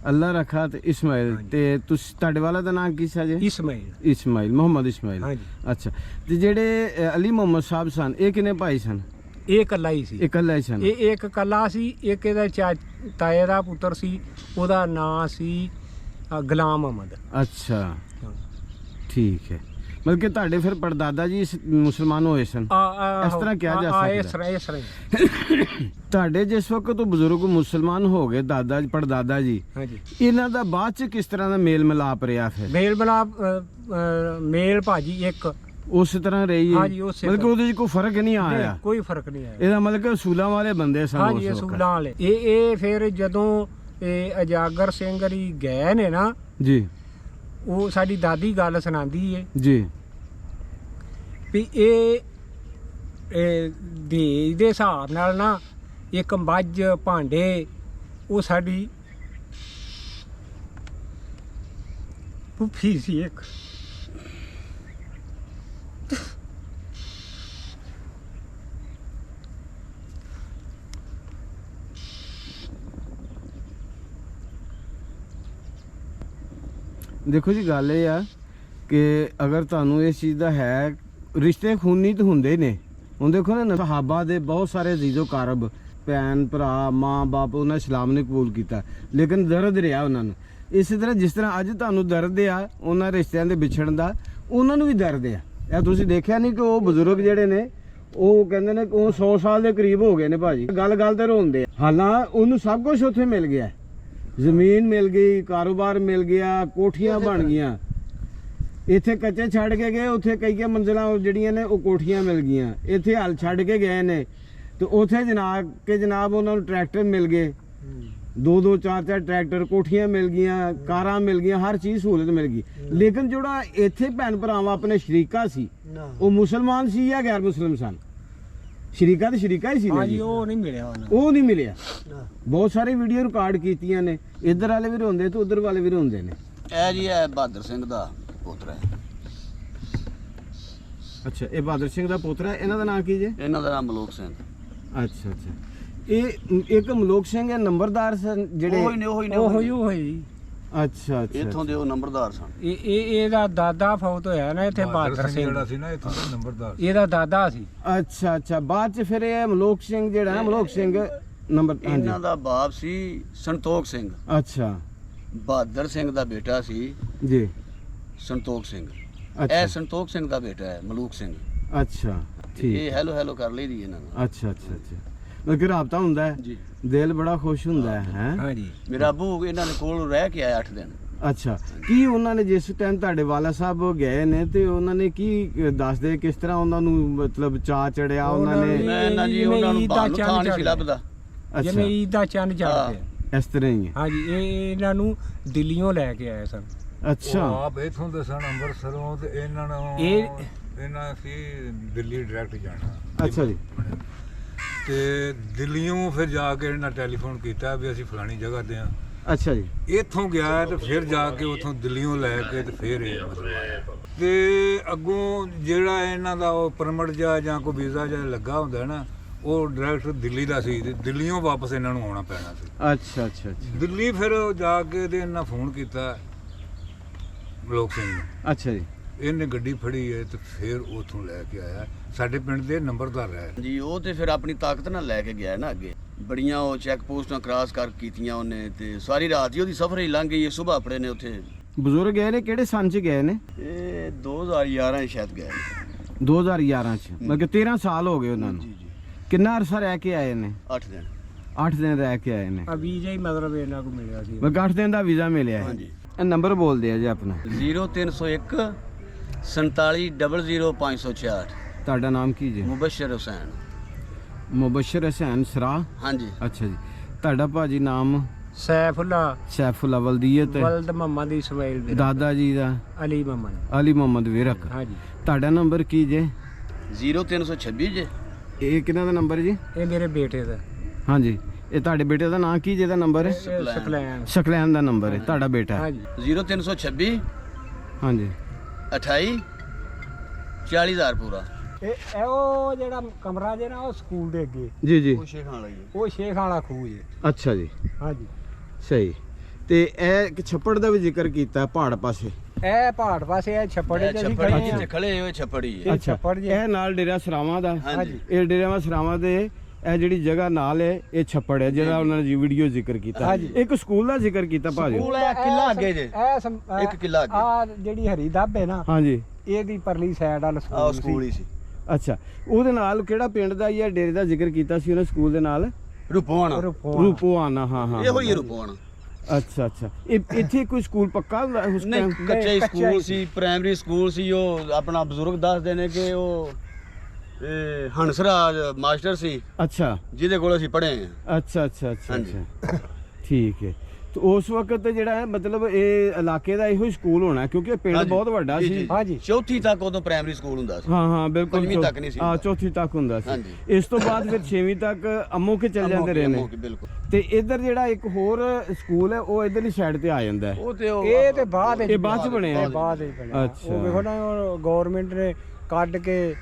Speaker 1: ਅੱਲਾ ਰੱਖਾ ਤੇ ਇਸਮਾਈਲ। ਤੇ ਤੁਸੀਂ ਤੁਹਾਡੇ ਵਾਲਾ ਦਾ ਨਾਮ ਕੀ ਸੀ ਜੀ?
Speaker 2: ਇਸਮਾਈਲ।
Speaker 1: ਇਸਮਾਈਲ, ਮੁਹੰਮਦ ਇਸਮਾਈਲ।
Speaker 2: ਹਾਂਜੀ।
Speaker 1: ਅੱਛਾ, ਤੇ ਜਿਹੜੇ ਅਲੀ ਮੁਹੰਮਦ ਸਾਹਿਬ ਸਨ ਇਹ ਕਿੰਨੇ ਭਾਈ ਸਨ?
Speaker 2: ਇਹ ਇਕੱਲਾ ਹੀ ਸੀ।
Speaker 1: ਇਕੱਲਾ ਹੀ ਸਨ?
Speaker 2: ਇਹ ਇੱਕ ਇਕੱਲਾ ਸੀ। ਇੱਕ ਇਹਦਾ ਤਾਏ ਦਾ ਪੁੱਤਰ ਸੀ, ਉਹਦਾ ਨਾਂ ਸੀ ਗੁਲਾਮ ਅਹਿਮਦ।
Speaker 1: ਅੱਛਾ, ਠੀਕ ਹੈ। ਮਤਲਬ ਕਿ ਤੁਹਾਡੇ ਫਿਰ ਪੜਦਾਦਾ ਜੀ ਮੁਸਲਮਾਨ ਹੋਏ ਸਨ, ਇਸ ਤਰ੍ਹਾਂ ਕਿਹਾ ਜਾ ਸਕਦਾ?
Speaker 2: ਇਸ ਤਰ੍ਹਾਂ
Speaker 1: ਤੁਹਾਡੇ ਜਿਸ ਵਕਤ ਉਹ ਬਜ਼ੁਰਗ ਮੁਸਲਮਾਨ ਹੋ ਗਏ, ਦਾਦਾ ਜੀ ਪੜਦਾਦਾ ਜੀ,
Speaker 2: ਹਾਂਜੀ,
Speaker 1: ਇਹਨਾਂ ਦਾ ਬਾਅਦ ਚ ਕਿਸ ਤਰ੍ਹਾਂ ਦਾ ਮੇਲ ਮਿਲਾਪ ਰਿਹਾ ਫਿਰ?
Speaker 2: ਮੇਲ ਭਾਜੀ ਇੱਕ
Speaker 1: ਉਸ ਤਰ੍ਹਾਂ ਰਹੀ ਹੈ?
Speaker 2: ਹਾਂਜੀ, ਉਸੇ
Speaker 1: ਮਤਲਬ ਕਿ ਉਹਦੇ ਚ ਕੋਈ ਫਰਕ ਨਹੀਂ ਆਇਆ?
Speaker 2: ਕੋਈ ਫਰਕ ਨਹੀਂ ਆਇਆ।
Speaker 1: ਇਹਦਾ ਮਤਲਬ ਕਿ ਅਸੂਲਾਂ ਵਾਲੇ ਬੰਦੇ ਸਨ?
Speaker 2: ਹਾਂਜੀ, ਅਸੂਲਾਂ ਵਾਲੇ। ਇਹ ਫਿਰ ਜਦੋਂ ਇਹ ਅਜਾਗਰ ਸਿੰਘ ਜੀ ਗਏ ਨੇ ਨਾ
Speaker 1: ਜੀ,
Speaker 2: ਉਹ ਸਾਡੀ ਦਾਦੀ ਗੱਲ ਸੁਣਾਉਂਦੀ ਏ
Speaker 1: ਜੀ,
Speaker 2: ਵੀ ਇਹ ਦੇਜ ਦੇ ਹਿਸਾਬ ਨਾਲ ਨਾ ਇੱਕ ਮੱਝ ਭਾਂਡੇ ਉਹ ਸਾਡੀ ਫੁੱਫੀ ਸੀ ਇੱਕ।
Speaker 1: ਦੇਖੋ ਜੀ, ਗੱਲ ਇਹ ਆ ਕਿ ਅਗਰ ਤੁਹਾਨੂੰ ਇਸ ਚੀਜ਼ ਦਾ ਹੈ, ਰਿਸ਼ਤੇ ਖੂਨੀ ਤਾਂ ਹੁੰਦੇ ਨੇ। ਹੁਣ ਦੇਖੋ ਨਾ, ਸਹਾਬਾ ਦੇ ਬਹੁਤ ਸਾਰੇ ਅਜ਼ੀਜ਼ੋ ਕਾਰਬ, ਭੈਣ ਭਰਾ, ਮਾਂ ਬਾਪ, ਉਹਨਾਂ ਇਸਲਾਮ ਨੇ ਕਬੂਲ ਕੀਤਾ, ਲੇਕਿਨ ਦਰਦ ਰਿਹਾ ਉਹਨਾਂ ਨੂੰ। ਇਸੇ ਤਰ੍ਹਾਂ ਜਿਸ ਤਰ੍ਹਾਂ ਅੱਜ ਤੁਹਾਨੂੰ ਦਰਦ ਆ ਉਹਨਾਂ ਰਿਸ਼ਤਿਆਂ ਦੇ ਵਿਛੜਨ ਦਾ, ਉਹਨਾਂ ਨੂੰ ਵੀ ਦਰਦ ਆ। ਇਹ ਤੁਸੀਂ ਦੇਖਿਆ ਨਹੀਂ ਕਿ ਉਹ ਬਜ਼ੁਰਗ ਜਿਹੜੇ ਨੇ ਉਹ ਕਹਿੰਦੇ ਨੇ ਕਿ ਉਹ 100 ਸਾਲ ਦੇ ਕਰੀਬ ਹੋ ਗਏ ਨੇ ਭਾਜੀ, ਗੱਲ ਗੱਲ ਤੇ ਰੋਂਦੇ ਆ। ਹਾਲਾਂ ਉਹਨੂੰ ਸਭ ਕੁਝ ਉੱਥੇ ਮਿਲ ਗਿਆ, ਜ਼ਮੀਨ ਮਿਲ ਗਈ, ਕਾਰੋਬਾਰ ਮਿਲ ਗਿਆ, ਕੋਠੀਆਂ ਬਣ ਗਈਆਂ। ਇੱਥੇ ਕੱਚੇ ਛੱਡ ਕੇ ਗਏ, ਉੱਥੇ ਕਈ ਮੰਜ਼ਿਲਾਂ ਜਿਹੜੀਆਂ ਨੇ ਉਹ ਕੋਠੀਆਂ ਮਿਲ ਗਈਆਂ। ਇੱਥੇ ਹਲ ਛੱਡ ਕੇ ਗਏ ਨੇ ਤੇ ਉੱਥੇ ਜਨਾਬ ਉਹਨਾਂ ਨੂੰ ਟਰੈਕਟਰ ਮਿਲ ਗਏ, 2-2 4-4 ਟਰੈਕਟਰ, ਕੋਠੀਆਂ ਮਿਲ ਗਈਆਂ, ਕਾਰਾਂ ਮਿਲ ਗਈਆਂ, ਹਰ ਚੀਜ਼ ਸਹੂਲਤ ਮਿਲ ਗਈ। ਲੇਕਿਨ ਜਿਹੜਾ ਇੱਥੇ ਭੈਣ ਭਰਾਵਾਂ ਆਪਣੇ ਸ਼ਰੀਕਾ ਸੀ, ਉਹ ਮੁਸਲਮਾਨ ਸੀ ਜਾਂ ਗੈਰ ਮੁਸਲਿਮ ਸਨ? ਸ਼ਰੀਕਾ ਤੇ ਸ਼ਰੀਕਾ ਹੀ ਸੀ ਨਾ ਜੀ।
Speaker 2: ਉਹ ਨਹੀਂ ਮਿਲਿਆ ਉਹਨਾਂ
Speaker 1: ਉਹ ਨਹੀਂ ਮਿਲਿਆ। ਬਹੁਤ ਸਾਰੇ ਵੀਡੀਓ ਰਿਕਾਰਡ ਕੀਤੀਆਂ ਨੇ, ਇੱਧਰ ਵਾਲੇ ਵੀ ਰੋਂਦੇ ਤੇ ਉੱਧਰ ਵਾਲੇ ਵੀ ਰੋਂਦੇ ਨੇ।
Speaker 5: ਇਹ ਜੀ ਹੈ ਬਹਾਦਰ ਸਿੰਘ ਦਾ ਪੋਤਰਾ ਹੈ।
Speaker 1: ਅੱਛਾ, ਇਹ ਬਹਾਦਰ ਸਿੰਘ ਦਾ ਪੋਤਰਾ। ਇਹਨਾਂ ਦਾ ਨਾਂ ਕੀ ਜੇ?
Speaker 5: ਇਹਨਾਂ ਦਾ ਨਾਮ ਮਲੋਕ ਸਿੰਘ।
Speaker 1: ਅੱਛਾ ਅੱਛਾ। ਇਹ ਇੱਕ ਮਲੋਕ ਸਿੰਘ ਹੈ, ਨੰਬਰਦਾਰ ਸਨ ਜਿਹੜੇ?
Speaker 2: ਉਹੀ
Speaker 1: ਅੱਛਾ ਅੱਛਾ।
Speaker 5: ਇੱਥੋਂ ਦੇ ਉਹ ਨੰਬਰਦਾਰ ਸਨ।
Speaker 2: ਇਹਦਾ ਦਾਦਾ ਫੌਤ ਹੋਇਆ ਨਾ ਇੱਥੇ, ਬਹਾਦਰ ਸਿੰਘ
Speaker 7: ਜਿਹੜਾ ਸੀ ਨਾ ਇੱਥੋਂ ਦਾ ਨੰਬਰਦਾਰ,
Speaker 2: ਇਹਦਾ ਦਾਦਾ ਸੀ।
Speaker 1: ਅੱਛਾ ਅੱਛਾ। ਬਾਅਦ ਚ ਫਿਰ ਇਹ ਮਲੋਕ ਸਿੰਘ ਜਿਹੜਾ ਨਾ, ਮਲੋਕ ਸਿੰਘ ਨੰਬਰ,
Speaker 5: ਇਹਨਾਂ ਦਾ ਬਾਪ ਸੀ ਸੰਤੋਖ ਸਿੰਘ।
Speaker 1: ਅੱਛਾ।
Speaker 5: ਬਹਾਦਰ ਸਿੰਘ ਦਾ ਬੇਟਾ ਸੀ
Speaker 1: ਜੀ,
Speaker 5: ਸੰਤੋਖ ਸਿੰਘ।
Speaker 1: ਅੱਛਾ
Speaker 5: ਇਹ ਸੰਤੋਖ ਸਿੰਘ ਦਾ ਬੇਟਾ ਹੈ ਮਲੂਕ ਸਿੰਘ।
Speaker 1: ਅੱਛਾ, ਠੀਕ।
Speaker 5: ਇਹ ਹੈਲੋ ਹੈਲੋ ਕਰ ਲਈ ਦੀ ਇਹਨਾਂ ਨਾਲ।
Speaker 1: ਅੱਛਾ ਅੱਛਾ ਅੱਛਾ। ਮਤਲਬ ਕਿ ਰਾਬਤਾ ਹੁੰਦਾ ਹੈ,
Speaker 5: ਜੀ।
Speaker 1: ਦਿਲ ਬੜਾ ਖੁਸ਼ ਹੁੰਦਾ ਹੈ।
Speaker 2: ਹਾਂਜੀ,
Speaker 5: ਮੇਰਾ ਅੱਬੂ ਇਹਨਾਂ ਦੇ ਕੋਲ ਰਹਿ ਕੇ ਆਇਆ 8 ਦਿਨ।
Speaker 1: ਅੱਛਾ। ਕੀ ਉਹਨਾਂ ਨੇ ਜਿਸ ਟਾਈਮ ਤੁਹਾਡੇ ਵਾਲਾ ਸਾਹਿਬ ਗਏ ਨੇ ਤੇ ਉਹਨਾਂ ਨੇ ਕੀ ਦੱਸਦੇ, ਕਿਸ ਤਰ੍ਹਾਂ ਉਹਨਾਂ ਨੂੰ ਮਤਲਬ ਚਾਅ ਚੜਿਆ? ਉਹਨਾਂ ਨੇ
Speaker 5: ਇਹਨਾਂ ਜੀ ਉਹਨਾਂ ਨੂੰ ਬਾਹਰ ਨੂੰ ਥਾਂ ਨਹੀਂ ਸੀ ਲੱਭਦਾ।
Speaker 2: ਜਿਵੇਂ ਈਦ ਦਾ ਚੰਨ ਚੜ੍ਹ ਪਿਆ,
Speaker 1: ਇਸ ਤਰ੍ਹਾਂ ਹੀ ਹੈ।
Speaker 2: ਹਾਂਜੀ। ਇਹ ਇਹਨਾਂ ਨੂੰ ਦਿੱਲੀੋਂ ਲੈ ਕੇ ਆਏ ਸਨ।
Speaker 1: ਅੱਛਾ।
Speaker 7: ਆਪ ਇਥੋਂ ਦੇ ਸਨ ਅੰਮ੍ਰਿਤਸਰੋਂ, ਤੇ ਇਹਨਾਂ ਨੂੰ ਇਹਨਾਂ ਸੀ ਦਿੱਲੀ ਡਾਇਰੈਕਟ ਜਾਣਾ।
Speaker 1: ਅੱਛਾ ਜੀ।
Speaker 7: ਤੇ ਦਿੱਲੀੋਂ ਫਿਰ ਜਾ ਕੇ ਇਹਨਾਂ ਟੈਲੀਫੋਨ ਕੀਤਾ ਵੀ ਅਸੀਂ ਫਲਾਣੀ ਜਗ੍ਹਾ ਤੇ ਆ।
Speaker 1: ਅੱਛਾ ਜੀ।
Speaker 7: ਇੱਥੋਂ ਗਿਆ ਤੇ ਫਿਰ ਜਾ ਕੇ ਉੱਥੋਂ ਦਿੱਲੀੋਂ ਲੈ ਕੇ ਤੇ ਫਿਰ ਇਹ ਮਤਲਬ ਆਇਆ। ਤੇ ਅੱਗੋਂ ਜਿਹੜਾ ਇਹਨਾਂ ਦਾ ਉਹ ਪਰਮਿਟ ਜਾਂ ਕੋਈ ਵੀਜ਼ਾ ਜਾਂ ਲੱਗਾ ਹੁੰਦਾ ਨਾ, ਉਹ ਡਾਇਰੈਕਟ ਦਿੱਲੀ ਦਾ ਸੀ ਤੇ ਦਿੱਲੀੋਂ ਵਾਪਸ ਇਹਨਾਂ ਨੂੰ ਆਉਣਾ ਪੈਣਾ ਸੀ।
Speaker 1: ਅੱਛਾ ਅੱਛਾ ਅੱਛਾ
Speaker 7: ਦਿੱਲੀ ਫਿਰ ਜਾ ਕੇ ਤੇ ਇਹਨਾਂ ਫੋਨ ਕੀਤਾ ਮਲੂਕ ਸਿੰਘ ਨੂੰ,
Speaker 1: ਅੱਛਾ ਜੀ।
Speaker 7: ਇਹਨੇ ਗੱਡੀ ਫੜੀ ਹੈ ਤੇ ਫਿਰ ਉਥੋਂ ਲੈ ਕੇ ਆਇਆ, ਸਾਡੇ ਪਿੰਡ ਦੇ ਨੰਬਰਦਾਰ ਹੈ
Speaker 5: ਜੀ ਉਹ ਤੇ ਫਿਰ ਆਪਣੀ ਤਾਕਤ ਨਾਲ ਲੈ ਕੇ ਗਿਆ ਨਾ ਅੱਗੇ, ਬੜੀਆਂ ਉਹ ਚੈੱਕ ਪੋਸਟਾਂ ਕ੍ਰਾਸ ਕਰ ਕੀਤੀਆਂ ਉਹਨੇ ਤੇ ਸਾਰੀ ਰਾਤ ਹੀ ਉਹਦੀ ਸਫ਼ਰ ਹੀ ਲੰਘ ਗਈ। ਸਵੇਰ ਆਪਣੇ ਨੇ ਉੱਥੇ
Speaker 1: ਬਜ਼ੁਰਗ ਗਏ ਨੇ ਕਿਹੜੇ ਸੰਨ ਚ ਗਏ ਨੇ?
Speaker 5: ਇਹ 2011 ਸ਼ਾਇਦ ਗਏ
Speaker 1: 2011 ਚ, ਮਤਲਬ ਕਿ 13 ਸਾਲ ਹੋ ਗਏ ਉਹਨਾਂ ਨੂੰ।
Speaker 5: ਜੀ ਜੀ
Speaker 1: ਕਿੰਨਾ ਅਰਸਾ ਰਹਿ ਕੇ ਆਏ ਨੇ?
Speaker 5: 8 ਦਿਨ
Speaker 1: 8 ਦਿਨ ਰਹਿ ਕੇ ਆਏ ਨੇ।
Speaker 2: ਆ ਵੀਜ਼ਾ ਹੀ ਮਤਲਬ ਇਹਨਾਂ ਕੋ ਮਿਲਿਆ ਸੀ।
Speaker 1: ਮੈਂ 8 ਦਿਨ ਦਾ ਵੀਜ਼ਾ ਮਿਲਿਆ ਹੈ।
Speaker 5: ਹਾਂਜੀ।
Speaker 1: ਇਹ ਨੰਬਰ ਬੋਲਦੇ ਆ ਜੀ ਆਪਣਾ।
Speaker 5: 0301 47000564
Speaker 1: ਤੁਹਾਡਾ ਨਾਮ ਕੀ ਜੀ?
Speaker 5: ਮੁਬਸ਼ਰ ਹੁਸੈਨ।
Speaker 1: ਮੁਬਸ਼ਰ ਹੁਸੈਨ ਸਰਾ।
Speaker 5: ਹਾਂਜੀ।
Speaker 1: ਅੱਛਾ ਜੀ। ਤੁਹਾਡਾ ਭਾਜੀ ਨਾਮ?
Speaker 2: Sayfullo
Speaker 1: Sayfullo ਵਲਦੀਅਤ।
Speaker 2: ਵਲਦ ਮੁਹੰਮਦ ਇਸਮਾਈਲ ਦੇ
Speaker 1: ਦਾਦਾ ਜੀ ਦਾ?
Speaker 2: ਅਲੀ ਮੁਹੰਮਦ।
Speaker 1: ਅਲੀ ਮੁਹੰਮਦ ਵਿਰਕ।
Speaker 2: ਹਾਂਜੀ।
Speaker 1: ਤੁਹਾਡਾ ਨੰਬਰ ਕੀ ਜੇ?
Speaker 5: 0326 ਜੇ।
Speaker 1: ਇਹ ਕਿਹਨਾਂ ਦਾ ਨੰਬਰ ਜੀ?
Speaker 2: ਇਹ ਮੇਰੇ ਬੇਟੇ ਦਾ।
Speaker 1: ਹਾਂਜੀ। ਇਹ ਤੁਹਾਡੇ ਬੇਟੇ ਦਾ ਨਾਂ ਕੀ ਜਿਹਦਾ ਨੰਬਰ ਹੈ?
Speaker 2: ਸਕਲੈਨ।
Speaker 1: ਸ਼ਕਲੈਨ ਦਾ ਨੰਬਰ ਹੈ, ਤੁਹਾਡਾ ਬੇਟਾ ਹੈ।
Speaker 2: ਹਾਂਜੀ।
Speaker 5: 0326
Speaker 1: ਹਾਂਜੀ।
Speaker 5: 28 40000 ਪੂਰਾ।
Speaker 2: ਇਹ ਉਹ ਜਿਹੜਾ ਕਮਰਾ ਜੇ ਨਾ ਉਹ ਸਕੂਲ ਦੇ ਅੱਗੇ,
Speaker 1: ਜੀ ਜੀ।
Speaker 5: ਉਹ ਸ਼ੇਖਾਂ ਲਈ
Speaker 2: ਉਹ ਸ਼ੇਖ ਵਾਲਾ ਖੂਹ ਜੇ।
Speaker 1: ਅੱਛਾ ਜੀ।
Speaker 2: ਹਾਂਜੀ।
Speaker 1: ਸਹੀ। ਤੇ ਇਹ ਇੱਕ ਛੱਪੜ ਦਾ ਵੀ ਜ਼ਿਕਰ ਕੀਤਾ ਪਹਾੜ ਪਾਸੇ।
Speaker 2: ਇਹ ਪਹਾੜ ਪਾਸੇ ਇਹ ਛੱਪੜ ਚ ਅਸੀਂ ਖੜੇ
Speaker 5: ਛੱਪੜੀ
Speaker 2: ਹਾਂ।
Speaker 5: ਜਿੱਥੇ ਖੜੇ ਹੋਏ ਛੱਪੜੀ ਹੈ।
Speaker 2: ਇਹ
Speaker 1: ਅੱਛਾ।
Speaker 2: ਛੱਪੜ ਜੇ।
Speaker 1: ਇਹ ਨਾਲ ਡੇਰਾ ਸਰਾਵਾਂ ਦਾ।
Speaker 5: ਹਾਂਜੀ।
Speaker 1: ਇਹ ਡੇਰਾ ਸਰਾਵਾਂ ਦੇ ਇਹ ਜਿਹੜੀ ਜਗ੍ਹਾ ਨਾਲ ਹੈ ਇਹ ਛੱਪੜ ਹੈ ਜਿਹੜਾ ਉਹਨਾਂ ਨੇ ਵੀਡੀਓ ਜ਼ਿਕਰ ਕੀਤਾ।
Speaker 2: ਹਾਂਜੀ।
Speaker 1: ਇੱਕ ਸਕੂਲ ਦਾ ਜ਼ਿਕਰ ਕੀਤਾ ਭਾਜੀ।
Speaker 5: ਸਕੂਲ ਹੈ ਕਿਲਾ ਅੱਗੇ ਜੇ। ਇੱਕ ਕਿੱਲਾ ਅੱਗੇ।
Speaker 2: ਆ ਜਿਹੜੀ ਹਰੀ ਦੱਬ ਹੈ ਨਾ,
Speaker 1: ਹਾਂਜੀ।
Speaker 2: ਇਹਦੀ ਪਰਲੀ ਸਾਈਡ ਵਾਲ
Speaker 5: ਆਹ ਸਕੂਲ ਹੀ ਸੀ।
Speaker 1: ਅੱਛਾ। ਉਹਦੇ ਨਾਲ ਕਿਹੜਾ ਪਿੰਡ ਦਾ ਜਾਂ ਡੇਰੇ ਦਾ ਜ਼ਿਕਰ ਕੀਤਾ ਸੀ ਉਹਨੇ ਸਕੂਲ ਦੇ ਨਾਲ?
Speaker 5: ਰੂਪਵਾਨਾ।
Speaker 1: ਰੂਪਵਾਨਾ। ਹਾਂ ਹਾਂ।
Speaker 5: ਇਹੋ ਹੀ ਰੂਪਵਾਨਾ।
Speaker 1: ਅੱਛਾ ਅੱਛਾ। ਇੱਥੇ ਕੋਈ ਸਕੂਲ ਪੱਕਾ ਹੁੰਦਾ ਉਸ
Speaker 5: ਨਹੀਂ
Speaker 1: ਟਾਈਮ?
Speaker 5: ਕੱਚਾ ਹੀ ਸਕੂਲ ਸੀ, ਪ੍ਰਾਇਮਰੀ ਸਕੂਲ ਸੀ। ਉਹ ਆਪਣਾ ਬਜ਼ੁਰਗ ਦੱਸਦੇ ਨੇ ਕਿ ਉਹ ਹੰਸਰਾਜ ਮਾਸਟਰ ਸੀ
Speaker 1: ਅੱਛਾ
Speaker 5: ਜਿਹਦੇ ਕੋਲ ਅਸੀਂ ਪੜ੍ਹੇ ਹਾਂ।
Speaker 1: ਅੱਛਾ ਅੱਛਾ ਅੱਛਾ
Speaker 5: ਹਾਂਜੀ।
Speaker 1: ਅੱਛਾ। ਠੀਕ ਹੈ। ਤੇ ਉਸ ਵਕਤ ਜਿਹੜਾ ਹੈ ਮਤਲਬ ਇਹ ਇਲਾਕੇ ਦਾ ਇਹੋ ਹੀ ਸਕੂਲ ਹੋਣਾ ਕਿਉਂਕਿ ਇਹ ਪਿੰਡ
Speaker 5: ਹਾਂਜੀ।
Speaker 1: ਬਹੁਤ ਵੱਡਾ
Speaker 5: ਜੀ,
Speaker 1: ਸੀ।
Speaker 5: ਜੀ।
Speaker 2: ਹਾਂਜੀ।
Speaker 5: ਚੌਥੀ ਤੱਕ ਉਦੋਂ ਪ੍ਰਾਇਮਰੀ ਸਕੂਲ ਹੁੰਦਾ ਸੀ।
Speaker 1: ਹਾਂ ਹਾਂ ਬਿਲਕੁਲ।
Speaker 5: ਪੰਜਵੀਂ ਤੱਕ ਨਹੀਂ ਸੀ
Speaker 1: ਹਾਂ
Speaker 5: ਹੁੰਦਾ।
Speaker 1: ਚੌਥੀ ਤੱਕ ਹੁੰਦਾ ਸੀ।
Speaker 5: ਹਾਂਜੀ।
Speaker 1: ਇਸ ਤੋਂ ਬਾਅਦ ਫਿਰ 6ਵੀਂ ਤੱਕ ਅੰਮੋ ਕੇ ਚੱਲ ਜਾਂਦੇ ਰਹੇ ਨੇ।
Speaker 5: ਬਿਲਕੁਲ।
Speaker 1: ਤੇ ਇੱਧਰ ਜਿਹੜਾ ਇੱਕ ਹੋਰ ਸਕੂਲ ਹੈ ਉਹ ਇਧਰਲੀ ਸਾਈਡ ਤੇ ਆ ਜਾਂਦਾ ਹੈ।
Speaker 5: ਉਹ ਤੇ
Speaker 2: ਇਹ ਤੇ ਬਾਅਦ
Speaker 1: ਇਹ ਬਾਅਦ ਚ ਬਣਿਆ?
Speaker 2: ਇਹ ਬਾਅਦ ਵਿੱਚ ਬਣਿਆ।
Speaker 1: ਅੱਛਾ।
Speaker 2: ਉਹ ਵੇਖੋ ਨਾ ਗਵਰਨਮੈਂਟ ਨੇ ਕੱਢ ਕੇ